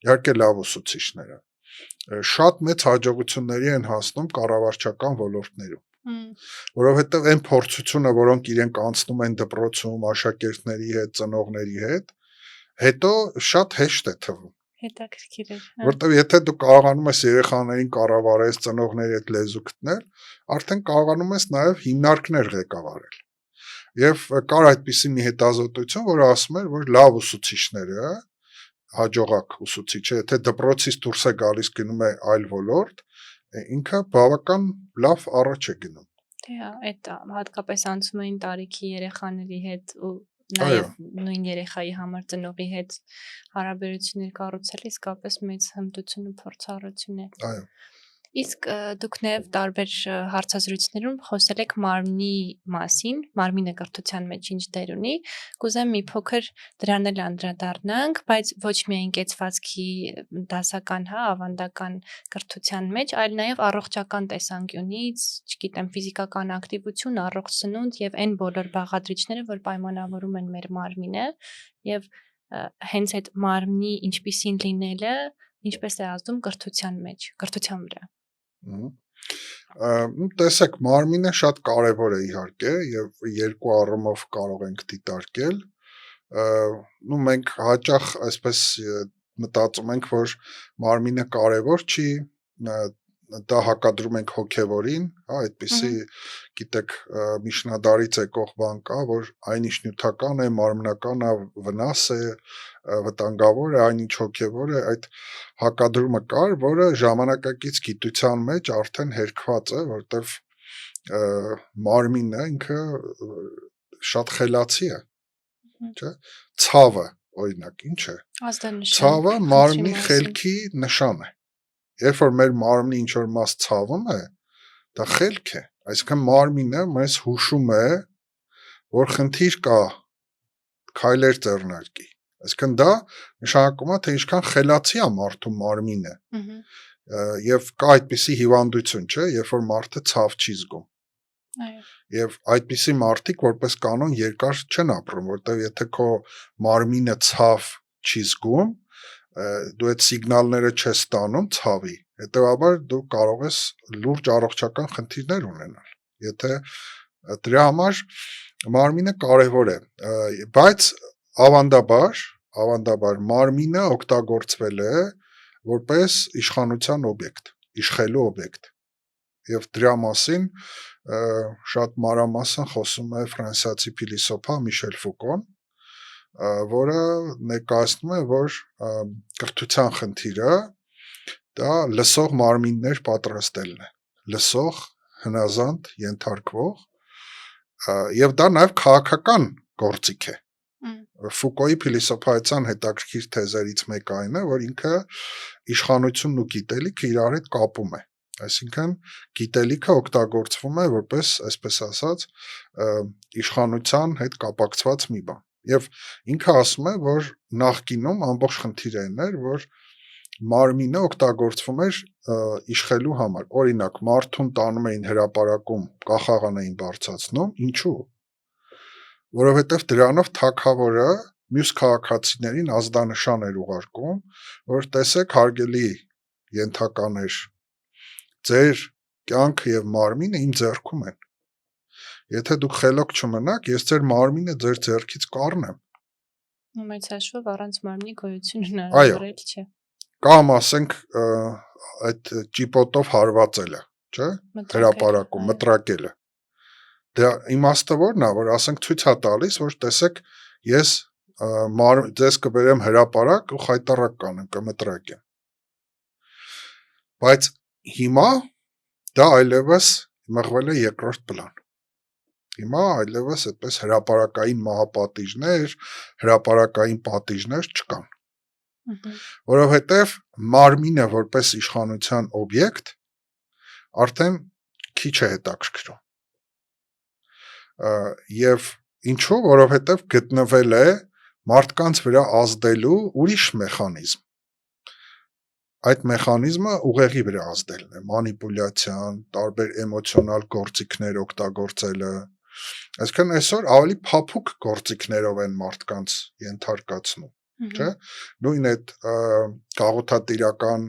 իհարկե լավ ուսուցիչները, շատ մեծ հաջողությունների են հասնում կառավարչական ոլորտներում։ Որովհետև այն փորձությունը, որոնք իրենք անցնում են դպրոցում, աշակերտների հետ, ծնողների հետ, հետո շատ հեշտ է թվում։ Հետաքրքիր է։ Որտեվ եթե դու կարողանում ես երեխաներին կառավարես, ծնողների հետ լեզու գտնել, արդեն կարողանում ես նաև հիմնարկներ ղեկավարել։ Եվ կար այդպիսի մի հետազոտություն, որը ասում էր, որ լավ ուսուցիչները, հաջողակ ուսուցիչը, եթե դպրոցից դուրս է գալիս գնում է այլ ոլորտ, ինքը բավական լավ առաջ է գնում։ Դե այդ հատկապես անցումային տարիքի երեխաների հետ ու նաև նույն երեխայի համար ծնողի հետ հարաբերություններ կառուցել իսկապես մեծ հմտություն ու փորձառություն է։ Այո։ Իսկ դուք նաև տարբեր հարցազրույցներում խոսել եք մարմնի մասին, մարմինը կրթության մեջ ինչ դեր ունի, կուզեմ մի փոքր դրան էլ անդրադառնանք, բայց ոչ միայն կեցվածքի դասական, ավանդական կրթության մեջ, այլ նաև առողջական տեսանկյունից, չգիտեմ, ֆիզիկական ակտիվություն, առողջ սնունդ եւ այն բոլոր բաղադրիչները, որ պայմանավորում են մեր մարմինը եւ հենց այդ մարմնի ինչպիսին լինելը ինչպես է ազդում կրթության մեջ, կրթության վրա։ Տեսեք, մարմինը շատ կարևոր է իհարկե եւ երկու առումով կարող ենք դիտարկել։ Մենք հաճախ այսպես մտածում ենք, որ մարմինը կարևոր չի, դա հակադրում ենք հոգևորին, այդպիսի, գիտեք, միջնադարից եկող բան կա, որ այնինչ նյութական է, մարմնական է, վնաս է, վտանգավոր է, այնինչ հոգևոր է, այդ հակադրումը կար, որը ժամանակակից գիտության մեջ արդեն հերքված է, որտեվ մարմինը ինքը շատ խելացի է, չէ՞։ Ցավը, օրինակ, ինչ է։ Ցավը մարմնի խելքի նշան է։ Երբ որ մեր մարմնի ինչ-որ մաս ցավում է, դա խելք է, այսինքն մարմինը մեզ հուշում է, որ խնդիր կա, քայլեր ձեռնարկի, այսինքն դա նշանակում է, թե ինչքան խելացի է մարդու մարմինը, և կա այդպիսի հիվանդություն, չէ, երբ որ մարդը ցավ չի զգում, և այդպիսի մարդիկ որպես կանոն երկար չեն ապրում, որտեվ եթե քո մարմինը ցավ չի զգում, դու այդ սիգնալները չես ստանում ցավի, հետևաբար դու կարող ես լուրջ առողջական խնդիրներ ունենալ, եթե դրա համար մարմինը կարևոր է, բայց ավանդաբար մարմինը օգտագործվել է որպես իշխանության օբյեկտ, իշխելու օբյեկտ, և դրա մասին շատ մանրամասն խոսում է ֆրանսիացի փիլիսոփա Միշել Ֆուկոն, որը ներկայացնում է, որ կրթության խնդիրը դա լսող մարմիններ պատրաստելն է, լսող, հնազանդ, ենթարկվող, և դա նաև քաղաքական գործիք է։ Ֆուկոյի փիլիսոփայության հետաքրքիր թեզերից մեկը այն է, որ ինքը իշխանությունն ու գիտելիքը իրար հետ կապում է, այսինքն գիտելիքը օգտագործվում է որպես, այսպես ասած, իշխանության հետ կապակցված մի բան, և ինքը ասում է, որ նախկինում ամբողջ խնդիրը այն էր, որ մարմինը օգտագործվում էր իշխելու համար, օրինակ մարդուն տանում էին հրապարակում, կախաղան էին բարձրացնում, ինչու՞, որովհետև դրանով թագավորը մյուս քաղաքացիներին ազդանշան էր ուղարկում, որ տեսեք հարգելի ենթականեր, ձեր կյանքը և մարմինը իմ ձեռքում են, եթե դուք խելոք չմնաք, ես ձեր մարմինը ձեր ձեռքից կառնեմ։ Մեծ հաշվով առանց մարմնի գոյություն հնարավոր չէ։ Կամ ասենք այդ ճիպոտով հարվածելը, չէ՞, հրապարակում, մտրակելը։ Դա իմաստը որն է, որ ասենք ցույց է տալիս, որ տեսեք, ես ձեզ կբերեմ հրապարակ ու խայտառակ կանեմ, կմտրակեմ։ Բայց հիմա դա այլևս մղվել է երկրորդ պլան։ Հիմա այլևս այդպես հրապարակային մահապատիժներ, հրապարակային պատիժներ չկան, որովհետև մարմինը որպես իշխանության օբյեկտ արդեն քիչ է հետաքրքրում, և ինչու, որովհետև գտնվել է մարդկանց վրա ազդելու ուրիշ մեխանիզմ, այդ մեխանիզմը ուղեղի վրա ազդելն է, մանիպուլյացիան, տարբեր էմոցիոնալ գործիքներ օգտագործելը, այսինքն այսօր ավելի փափուկ գործիքներով են մարդկանց ենթարկացնում, չէ՞, նույն այդ գաղութատիրական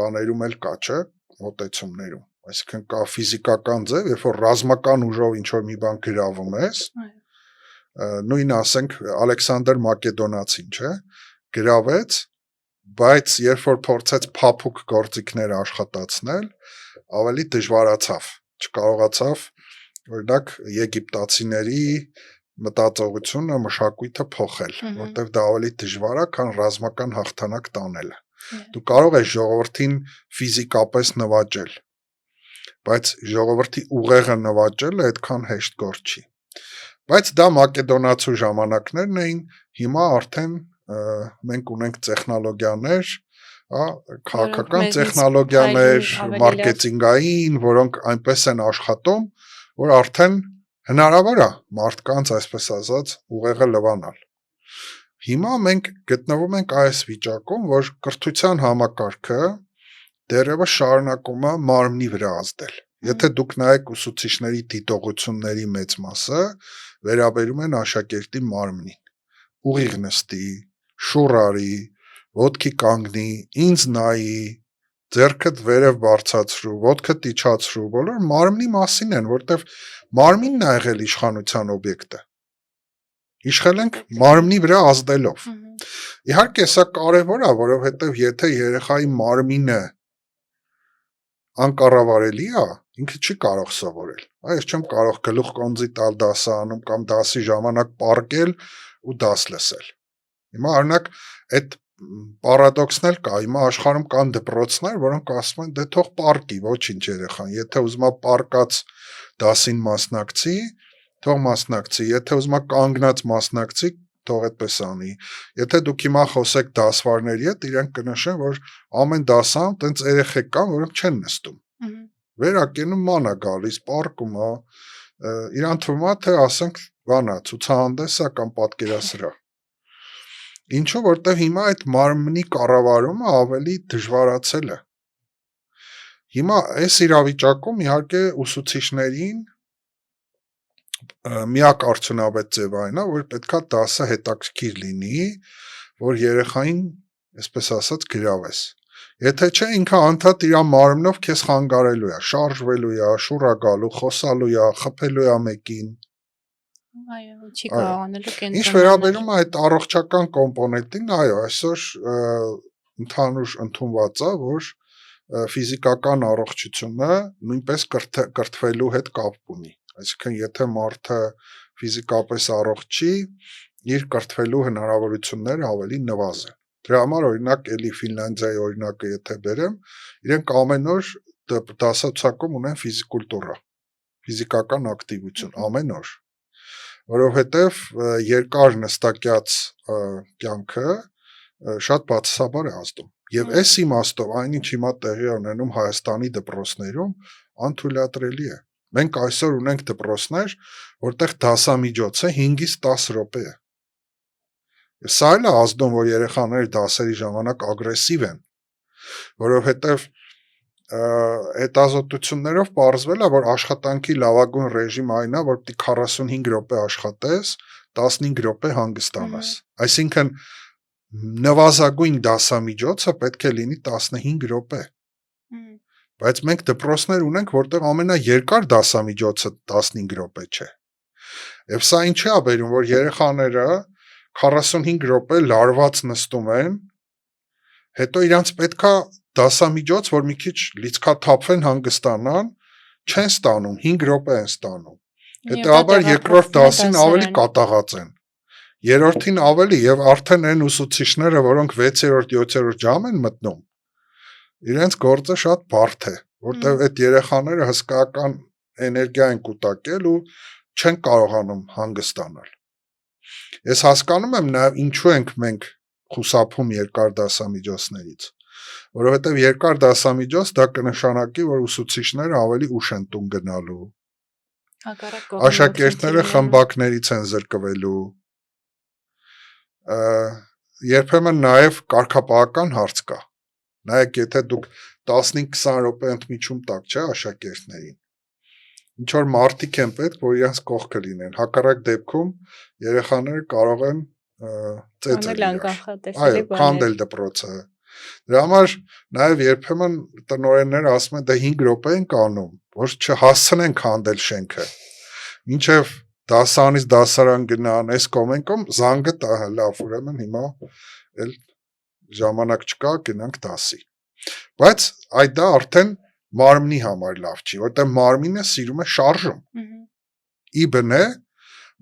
բաներում էլ կա, չէ՞, մոտեցումներում, այսինքն կա ֆիզիկական ձև, երբ որ ռազմական ուժով ինչ-որ մի բան գրավում ես, նույն ասենք Ալեքսանդր Մակեդոնացին, չէ՞, գրավեց, բայց երբ որ փորձեց փափուկ գործիքներ աշխատացնել, ավելի դժվարացավ, չկարողացավ, օրինակ Եգիպտացիների մտածողությունը, մշակույթը փոխել, որտեղ դա ավելի դժվար է, քան ռազմական հաղթանակ տանելը։ Դու կարող ես ժողովրդին ֆիզիկապես նվաճել, բայց ժողովրդի ուղեղը նվաճելը այդքան հեշտ գործ չի։ Բայց դա մակեդոնացու ժամանակներն էին, հիմա արդեն մենք ունենք տեխնոլոգիաներ, քաղաքական մեզնից տեխնոլոգիաներ, ավելի լավ։ մարքեթինգային, որոնք այնպես են աշխատում, որ արդեն հնարավոր է մարդկանց, այսպես ասած, ուղեղը լվանալ։ Հիմա մենք գտնվում ենք այս վիճակում, որ կրթության համակարգը դեռևս շարունակում է մարմնի վրա ազդել։ Եթե դուք նայեք ուսուցիչների դիտողությունների մեծ մասը վերաբերում են աշակերտի մարմնին։ Ուղիղ նստի, շուռ արի, ոտքի կանգնի, ինձ նայի, ձեռքդ վերև բարձրացրու, ոտքդ իջացրու, բոլոր մարմնի մասին են, որտեվ մարմինն է եղել իշխանության օբյեկտը։ Իշխել ենք մարմնի վրա ազդելով։ Իհարկե սա կարևոր է, որովհետև եթե երեխայի մարմինը անկառավարելի է, ինքը չի կարող սովորել։ Այս չեմ կարող գլուխ կոնձի տալ դասարանում կամ դասի ժամանակ պառկել ու դաս լսել։ Հիմա օրինակ այդ պարադոքսն էլ կա, հիմա աշխարհում կան դպրոցներ, որոնք ասում են դե թող պառկի, ոչինչ երեխան, եթե ուզում է պառկած դասին մասնակցի, թող մասնակցի, եթե ուզում է կանգնած մասնակցի, թող այդպես անի։ Եթե դուք հիմա խոսեք դասվարների հետ, իրենք կնշեն, որ ամեն դասում տենց երեխեք կան, որոնք չեն նստում։ Վերակենում ման է գալիս, պառկում է, իրան թվում է, թե ասենք, բանա, ցուցահանդես է կամ պատկերասրահ։ Ինչու, որտեվ հիմա այդ մարմնի կառավարումը ավելի դժվարացել է։ Հիմա այս իրավիճակում իհարկե ուսուցիչներին միակ արդյունավետ ձևը այն է, որ պետքա դասը հետաքրքիր լինի, որ երեխային, այսպես ասած, գրավես։ Եթե չէ, ինքը անդադ իր մարմնով քեզ խանգարելու է, շարժվելու է, շուռա գալու, խոսալու է, խփելու է մեկին։ Այո, չի կարողանալու կենտրոնանալ։ Ինչ վերաբերում է այդ առողջական կոմպոնենտին, այո, այսօր ընդհանուր ընդունված է, որ ֆիզիկական առողջությունը նույնպես կրթվելու հետ կապ ունի։ Այսինքն, եթե մարդը ֆիզիկապես առողջ չի, իր կրթվելու հնարավորությունները ավելի նվազեն։ Դրա համար օրինակ էլի Ֆինլանդիայի օրինակը եթե բերեմ, իրենք ամեն օր դասացակում ունեն ֆիզիկուլտուրա, ֆիզիկական ակտիվություն ամեն օր, որովհետև երկար նստակյաց կյանքը շատ բացասաբար է ազդում։ Եվ այս իմաստով այնինչ հիմա տեղի ունենում Հայաստանի դպրոցներում անթույլատրելի է։ Մենք այսօր ունենք դպրոցներ, որտեղ դասամիջոցը 5-ից 10 րոպե է։ Սա էլ է ազդում, որ երեխաները դասերի ժամանակ ագրեսիվ են, որովհետև հետազոտություններով պարզվել է, որ աշխատանքի լավագույն ռեժիմ այն է, որ պիտի 45 րոպե աշխատես, 15 րոպե հանգստանաս։ Այսինքն նվազագույն դասամիջոցը պետք է լինի 15 րոպե։ Բայց մենք դպրոցներ ունենք, որտեղ ամենաերկար դասամիջոցը 15 րոպե չէ։ Եվ սա ինչի է բերում, որ երեխաները 45 րոպե լարված նստում են, հետո իրանց պետքա դասամիջոց, որ մի քիչ լիցքաթափվեն, հանգստանան, չեն ստանում, 5 րոպե են ստանում։ Հետևաբար երկրորդ դասին ավելի կատաղած են։ Երրորդին ավելի եւ արդեն այն ուսուցիչները, որոնք 6-րդ, 7-րդ ժամ են մտնում, իրենց գործը շատ բարդ է, որտեղ այդ երեխաները հսկայական էներգիա են կուտակել ու չեն կարողանում հանգստանալ։ Ես հասկանում եմ նաեւ ինչու ենք մենք խուսափում երկար դասամիջոցներից, որովհետեւ երկար դասամիջոց դա կնշանակի, որ ուսուցիչները ավելի ուշ են տուն գնալու, աշակերտները խմբակներից են զրկվելու, երբեմն նաեւ կարգապահական հարց կա։ Նայեք, եթե դուք 15-20 րոպե ընդմիջում տաք, չէ, աշակերտներին, ինչ որ մարդիկ են պետք, որ իրենց կողքը լինեն։ Հակառակ դեպքում երեխաները կարող են ծեծել իրար։ Այո, քանդել դպրոցը։ Դրա համար նաև երբեմն տնօրենները ասում են, դե 5 րոպե ենք անում, որ չհասցնեն քանդել շենքը։ Մինչև դասարանից դասարան գնան, այս կոմենկոմ զանգը տա, լավ, ուրեմն հիմա էլ ժամանակ չկա, գնանք դասի։ Բայց այդ դա արդեն մարմնի համար լավ չի, որտեղ մարմինը սիրում է շարժում։ Ի բնե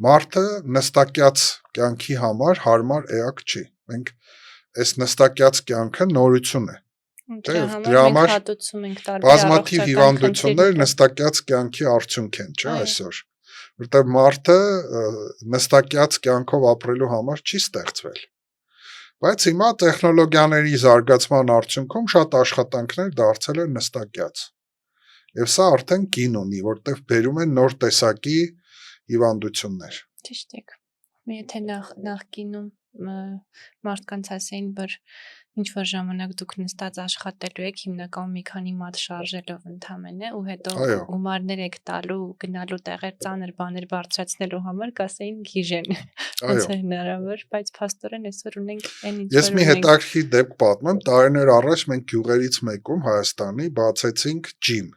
մարդը նստակյաց կյանքի համար հարմար էակ չի։ Մենք այս նստակյաց կյանքը նորություն է։ Դրա համար բազմաթիվ հիվանդություններ նստակյաց կյանքի արդյունք են, չէ, այսօր։ Որտեղ մարդը նստակյաց կյանքով ապրելու համար չի ստեղծվել։ Բայց հիմա տեխնոլոգիաների զարգացման արդյունքում շատ աշխատանքներ դարձել են նստակյաց։ Եվ սա արդեն կին ունի, որտեղ բերում են նոր տեսակի հիվանդություններ։ Ճիշտ եք։ Եթե նախկինում մարդկանց ասեին, որ ինչ որ ժամանակ դուք նստած աշխատելու եք, հիմնականում մի քանի մատ շարժելով ընդամենը, ու հետո գումարներ եք տալու, գնալու տեղեր, ծանր բաներ բարձրացնելու համար, կասեին գիժեն։ Ոնց է հնարավոր, բայց փաստորեն այսօր ունենք այն ինչ Ես մի հետաքրքիր դեպք պատմեմ, տարիներ առաջ մենք գյուղերից մեկում Հայաստանի բացեցինք ջիմ։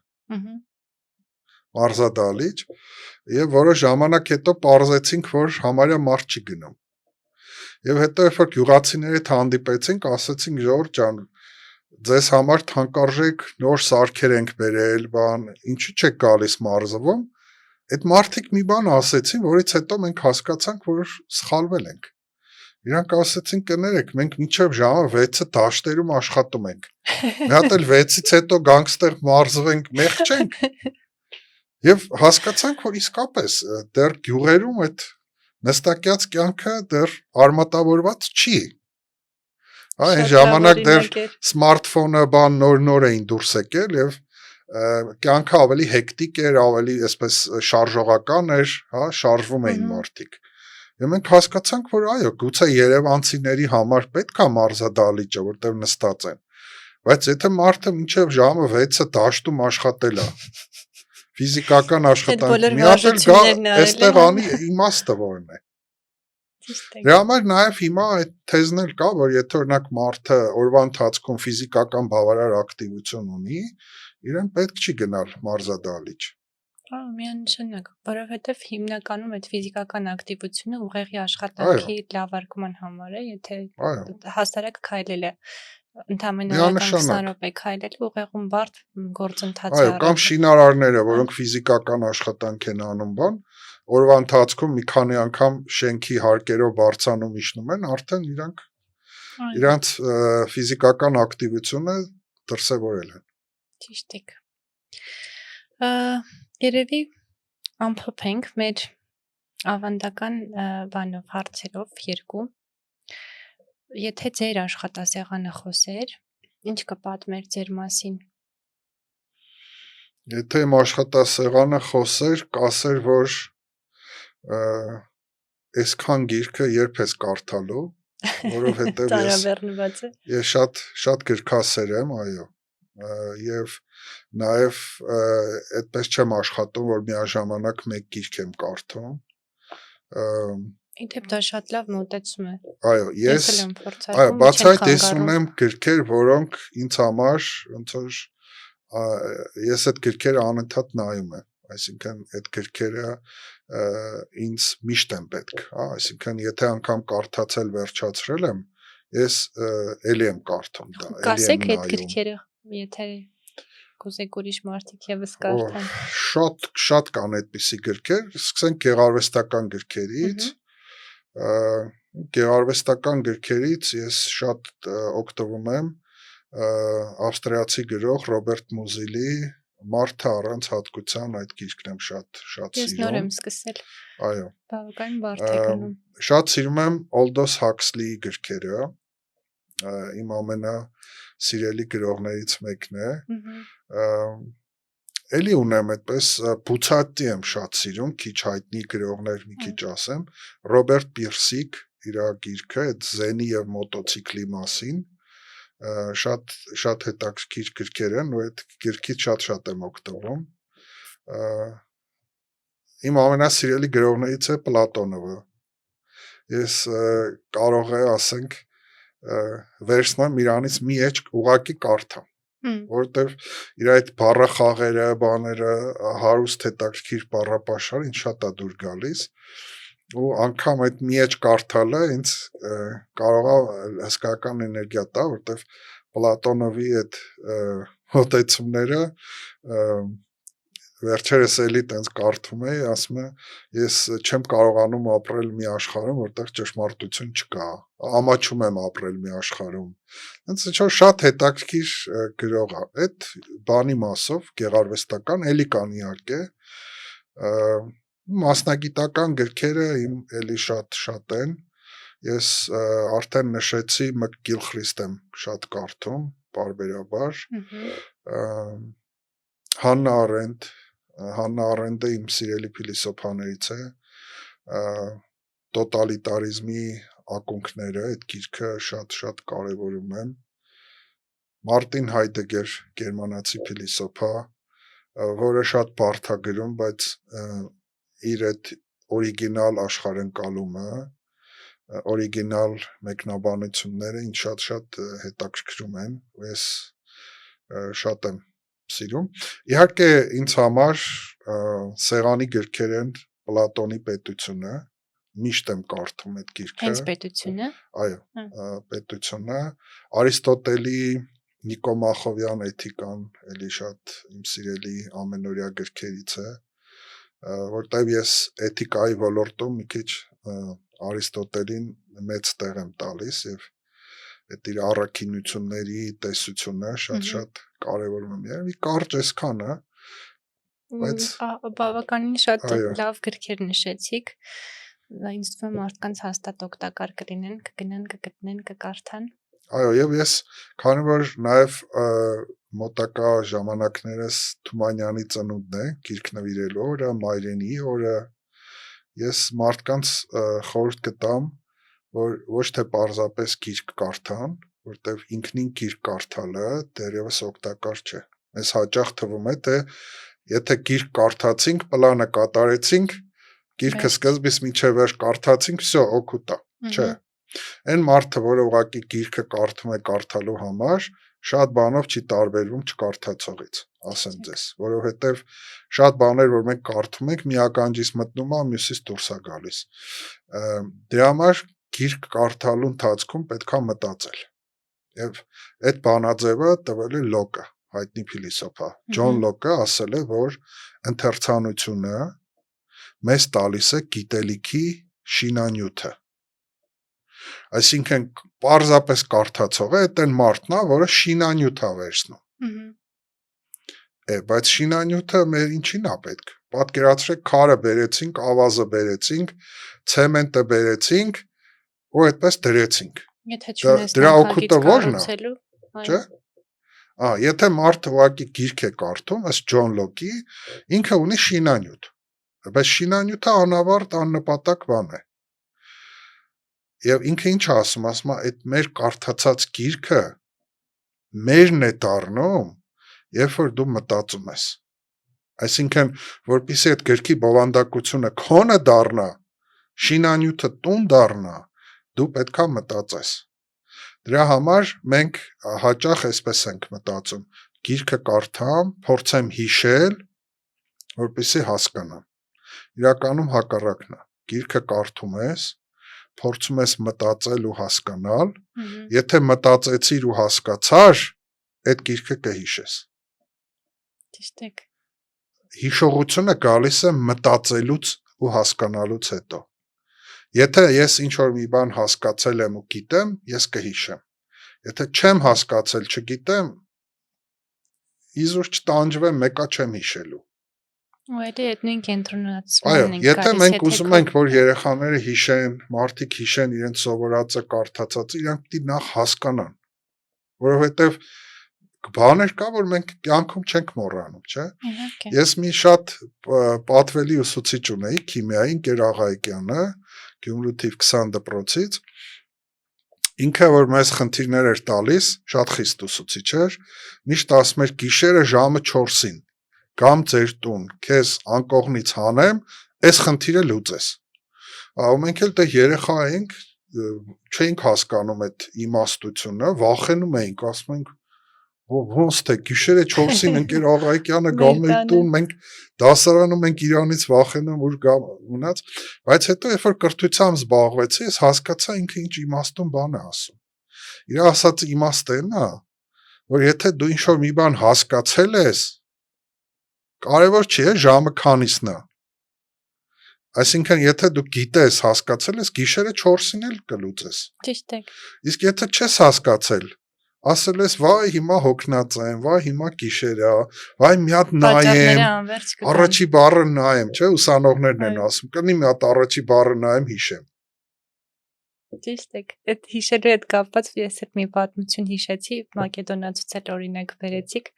Մարզադահլիճ, եւ որոշ ժամանակ հետո պարզեցինք, որ համարյա մարդ չի գնում։ Եվ հետո երբ որ գյուղացիների հետ հանդիպեցինք, ասացինք Ժողովուրդ ջան, ձեզ համար թանկարժեք նոր սարքեր ենք բերել, բան, ինչու՞ չեք գալիս մարզվում։ Այդ մարդիկ մի բան ասեցին, որից հետո մենք հասկացանք, որ սխալվել ենք։ Իրանք ասեցին կներեք, մենք մինչև ժամը 6-ը դաշտերում աշխատում ենք։ Մի հատ էլ 6-ից հետո գանք ստեղ մարզվենք, մեղ չենք։ Եվ հասկացանք, որ իսկապես դեռ գյուղերում այդ նստակյաց կյանքը դեռ արմատավորված չի։ Այն ժամանակ դեռ սմարթֆոնը բան նոր էին դուրս եկել եւ կյանքը ավելի հեկտիկ էր, ավելի այսպես շարժողական էր, հա, շարժվում էին մարդիկ։ Եվ մենք հասկացանք, որ այո, գուցե երևանցիների համար պետք է մարզադահլիճը, որտեղ նստած են։ Բայց եթե մարդը մինչև ժամը 6-ը դաշտում աշխատել է, ֆիզիկական աշխատանք, մի հատ էլ գա, այստեղ անի իմաստը որն է։ Դրա համար նաև հիմա այդ թեզն էլ կա, որ եթե օրինակ մարդը օրվա ընթացքում ֆիզիկական բավարար ակտիվություն ունի, իրեն պետք չի գնալ մարզադահլիճ։ Միանշանակ, որովհետև հիմնականում այդ ֆիզիկական ակտիվությունը ուղեղի աշխատանքի լավարկման համար է, եթե հասարակ քայլել է, ընդամենը 20 րոպե քայլել ուղեղում բարդ գործընթաց է։ Այո, կամ շինարարները, որոնք ֆիզիկական աշխատանք են անում, բան, օրվա ընթացքում մի քանի անգամ շենքի հարկերով բարձանում իջնում են, արդեն իրանց ֆիզիկական ակտիվությունը դրսևորել են։ Ճիշտ եք։ Երևի ամփոփենք մեր ավանդական բանով հարցերով երկու։ Եթե ձեր աշխատասեղանը խոսեր, ինչ կպատմեր ձեր մասին։ Եթե իմ աշխատասեղանը խոսեր, կասեր, որ այսքան գիրքը երբ ես կարդալու, որովհետև ես շատ գրքասեր եմ, այո, եւ նաեւ այդպես չեմ աշխատում, որ միաժամանակ մեկ գիրք եմ կարդում։ Իդեպ դա շատ լավ մոտեցում է։ Այո, բացի այդ ես ունեմ գրքեր, որոնք ինձ համար ոնց որ ես այդ գրքերը անընդհատ նայում եմ, այսինքն այդ գրքերը ինձ միշտ են պետք, հա, այսինքն եթե անգամ կարդացել վերջացրել եմ, ես էլի եմ կարդում դա, էլի եմ նայում։ Կասեք այդ գրքերը, եթե կուզեք ուրիշ մարդիկ եւս կարդան։ Շատ կան այդպիսի գրքեր, սկսենք գեղարվեստական գրքերից։ Գեղարվեստական գրքերից ես շատ օգտվում եմ ավստրիացի գրող Ռոբերտ Մուզիլի Մարդը առանց հատկության այդ գիրքն եմ շատ սիրում։ Ես նոր եմ սկսել։ Այո։ Բավական բարդ է գնում։ Շատ սիրում եմ Aldous Huxley-ի գրքերը։ Իմ ամենասիրելի գրողներից մեկն է։ Էլի ունեմ այդպես Բուցատի եմ շատ սիրում, քիչ հայտնի գրողներ մի քիչ ասեմ, Ռոբերտ Պիրսիկ, իր գիրքը այդ զենի եւ մոտոցիկլի մասին, շատ հետաքրքիր գրքեր են, ու այդ գրքից շատ եմ օգտվում։ Իմ ամենասիրելի գրողներից է Պլատոնովը։ Ես կարող է ասենք վերցնեմ իրանից մի էջ ուղակի կարդամ, որովհետև իր այդ բառախաղերը, բաները, հարուստ հետաքրքիր բառապաշարը ինձ շատ է դուր գալիս, ու անգամ այդ մի էջ կարդալը ինձ կարող է հսկայական էներգիա տա, որովհետև Պլատոնովի այդ մոտեցումները վերջերս էլի տենց կարդում էի, ասում է, ես չեմ կարողանում ապրել մի աշխարհում, որտեղ ճշմարտություն չկա, ամաչում եմ ապրել մի աշխարհում։ Հենց ինչ-որ շատ հետաքրքիր գրող է։ Այդ բանի մասով գեղարվեստական էլի կան իհարկե, մասնագիտական գրքերը իմ էլի շատ են, ես արդեն նշեցի McGill-Christ եմ շատ կարդում, պարբերաբար, Hannah Arendt-ը իմ սիրելի փիլիսոփաներից է, տոտալիտարիզմի ակունքները, այդ գիրքը շատ կարևորում եմ, Մարտին Հայդեգեր, գերմանացի փիլիսոփա, որը շատ բարդ է գրում, բայց իր այդ օրիգինալ աշխարհընկալումը, օրիգինալ մեկնաբանությունները ինձ շատ հետաքրքրում են, ես շատ եմ սիրում։ Իհարկե ինձ համար սեղանի գրքեր են Պլատոնի պետությունը, միշտ եմ կարդում այդ գիրքը։ Հենց պետությունը։ Այո, պետությունը, Արիստոտելի Նիկոմախովյան էթիկան էլի շատ իմ սիրելի ամենօրյա գրքերից է, որտեղ ես էթիկայի ոլորտում մի քիչ Արիստոտելին մեծ տեղ եմ տալիս եւ այդ իր առաքինությունների տեսությունը շատ կարևորում եմ։ Երևի կարճ էսքանը, բայց բավականին շատ լավ գրքեր նշեցիք։ Ինձ թվում է մարդկանց հաստատ օգտակար կլինեն, կգնան, կգտնեն, կկարդան։ Այո, եւ ես քանի որ նաեւ մոտակա ժամանակներս Թումանյանի ծնունդն է, գիրք նվիրելու օրը, Մայրենի օրը, ես մարդկանց խորհուրդ կտամ, որ ոչ թե պարզապես գիրք կարդան, որտեվ ինքնին գիրք կարդալը դեռևս օգտակար չէ։ Մեզ հաճախ թվում է, թե եթե գիրք կարդացինք, պլանը կատարեցինք, գիրքը սկզբից մինչև վերջ կարդացինք, всё, օգուտ է, չէ։ Այն մարդը, որը ուղղակի գիրքը կարդում է կարդալու համար, շատ բանով չի տարբերվում չկարդացողից, ասեմ ձեզ, որովհետև շատ բաներ, որ մենք կարդում ենք, մի ականջից մտնում է, մյուսից դուրս է գալիս։ Դրա համար գիրք կարդալու ընթացքում պետք է մտածել։ Եվ այդ բանաձևը տվել է Լոկը, հայտնի փիլիսոփա։ Ջոն Լոկը ասել է, որ ընթերցանությունը մեզ տալիս է գիտելիքի շինանյութը։ Այսինքն պարզապես կարդացողը այդ այն մարդն է, որը շինանյութ է վերցնում։ Բայց շինանյութը մեր ինչին է պետք։ Պատկերացրեք, քարը բերեցինք, ավազը բերեցինք, ցեմենտը բերեցինք ու այդպես դրեցինք։ Եթե չունես դրա օգուտը ո՞րն է։ Չէ՞։ Եթե մարդը ուղղակի գիրք է կարդում, ըստ Ջոն Լոկի, ինքը ունի շինանյութ։ Բայց շինանյութը անավարտ աննպատակ բան է։ Եվ ինքը ինչ ասում, ասում է, այդ մեր կարդացած գիրքը մերն է դառնում, երբ որ դու մտածում ես։ Այսինքն, որպեսզի այդ գրքի բովանդակությունը քոնը դառնա, շինանյութը տուն դառնա, դու պետքա մտածես։ Դրա համար մենք հաճախ այսպես ենք մտածում. գիրքը կարդամ, փորձեմ հիշել, որպեսզի հասկանամ։ Իրականում հակառակն է։ Գիրքը կարդում ես, փորձում ես մտածել ու հասկանալ, եթե մտածեցիր ու հասկացար, այդ գիրքը կհիշես։ Ճիշտ է։ Հիշողությունը գալիս է մտածելուց ու հասկանալուց հետո։ Եթե ես ինչ-որ մի բան հասկացել եմ ու գիտեմ, ես կհիշեմ։ Եթե չեմ հասկացել, չգիտեմ, իզուր չտանջվեմ, մեկա չեմ հիշելու։ Ու էլի այդ նույն կենտրոնացումն Այո, ենք եթե գալիս, մենք ուզում ենք, որ երեխաները հիշեն, մարդիկ հիշեն իրենց սովորածը, կարդացածը, իրանք պիտի նախ հասկանան։ Որովհետև բաներ կա, որ մենք կյանքում չենք մոռանում, չէ՞։ Ես մի շատ պատվելի ուսուցիչ ունեի քիմիայի, Գեր Աղայկյանը, Գյումրու թիվ 20 դպրոցից։ Ինքը որ մեզ խնդիրներ էր տալիս, շատ խիստ ուսուցիչ էր, միշտ ասում էր գիշերը ժամը 4-ին գամ ձեր տուն, քեզ անկողնից հանեմ, այս խնդիրը լուծես։ Ու մենք էլ դե երեխա էինք, չէինք հասկանում այդ իմաստությունը, վախենում էինք, ասում ենք ոնց թե գիշերը 4-ին ընկեր Աղայկյանը գամ մեր տուն, մենք դասարանում ենք իրանից վախենում, որ գա մնաց, բայց հետո երբ որ կրթությամբ զբաղվեցի, ես հասկացա ինքը ինչ իմաստուն բան է ասում։ Իր ասած իմաստը այն է, որ եթե դու ինչ-որ մի բան հասկացել ես, կարևոր չի է ժամը քանիսն է։ Այսինքն եթե դու գիտես, հասկացել ես, գիշերը 4-ին էլ կլուծես։ Ճիշտ է։ Իսկ եթե չես հասկացել, ասել ես վայ հիմա հոգնած եմ, վայ հիմա գիշեր է, վայ մի հատ նայեմ, առաջի բառը նայեմ, չէ, ուսանողներն են ասում, կնի մի հատ առաջի բառը նայեմ, հիշեմ։ Ճիշտ է։ Այդ հիշելու հետ կապված ես էլ մի պատմություն հիշեցի, Մակեդոնացուց էլ օրինակ բերեցիք։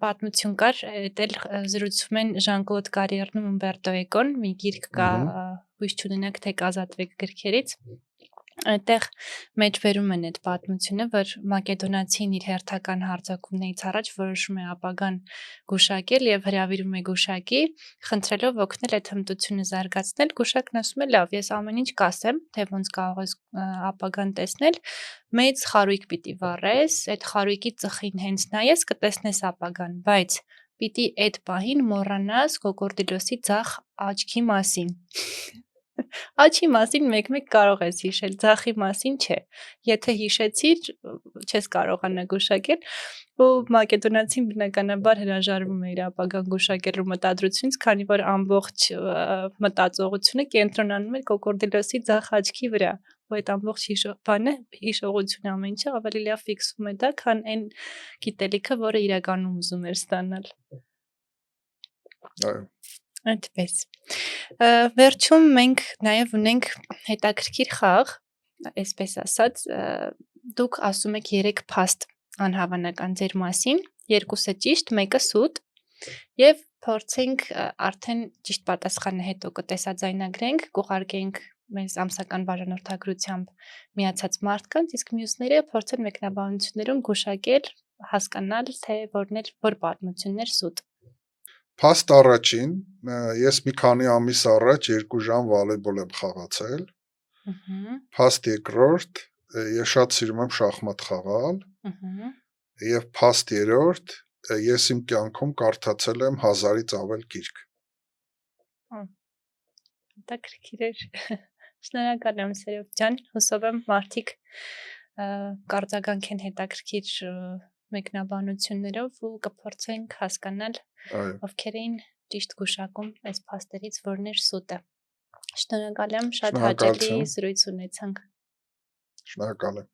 Պատմություն կար, այդ էլ զրուցում են Ժան-Կլոդ Կարիերն ու Ումբերտո Էկոն, մի գիրք կա, հույս չունենաք թե կազատվեք գրքերից։ Այդտեղ մեջբերում են այդ պատմությունը, որ Մակեդոնացին իր հերթական հարձակումներից առաջ որոշում է ապագան գուշակել եւ հրավիրում է գուշակի, խնդրելով օգնել այդ հմտությունը զարգացնել։ Գուշակն ասում է՝ լավ, ես ամեն ինչ կասեմ, թե ոնց կարող ես ապագան տեսնել, մեծ խարույկ պիտի վառես, այդ խարույկի ծխին հենց նայես, կտեսնես ապագան, բայց պիտի այդ պահին մոռանաս կոկորդիլոսի ձախ աչքի մասին։ Աչքի մասին մեկ-մեկ կարող ես հիշել, ձախի մասին չէ։ Եթե հիշեցիր, չես կարողանա գուշակել, ու մակեդոնացին բնականաբար հրաժարվում է իր ապագան գուշակելու մտադրությունից, քանի որ ամբողջ մտածողությունը կենտրոնանում էր կոկորդիլոսի ձախ աչքի վրա, ու այդ ամբողջ հիշողությունը ամեն ինչը ավելի լավ ֆիքսում է դա, քան այն գիտելիքը, որը իրականում ուզում էր ստանալ։ Այո։ Այդպես։ Վերջում մենք նաև ունենք հետաքրքիր խաղ, այսպես ասած, դուք ասում եք 3 փաստ անհավանական ձեր մասին, 2-ը ճիշտ, 1-ը սուտ, եւ փորձենք արդեն ճիշտ պատասխանը հետո կտեսաձայնագրենք, կուղարկենք մեզ ամսական բաժանորդագրությամբ միացած մարդկանց, իսկ մյուսները փորձեն մեկնաբանություններում գուշակել, հասկանալ, թե որ պատմություններ սուտ։ Փաստ առաջին, ես մի քանի ամիս առաջ 2 ժամ վոլեյբոլ եմ խաղացել։ Փաստ երկրորդ, ես շատ սիրում եմ շախմատ խաղալ։ Եվ փաստ երրորդ, ես իմ կյանքում կարդացել եմ 1000-ից ավել գիրք։ Հետաքրքիր էր։ Շնորհակալ եմ Սերոբ ջան, հուսով եմ մարդիկ կարձագանքեն հետաքրքիր մեկնաբանություններով ու կփորձենք հասկանալ ովքեր էին ճիշտ գուշակում այս փաստերից որն էր սուտը։ Շնորհակալ եմ, շատ հաճելի զրույց ունեցանք։ Շնորհակալ եմ։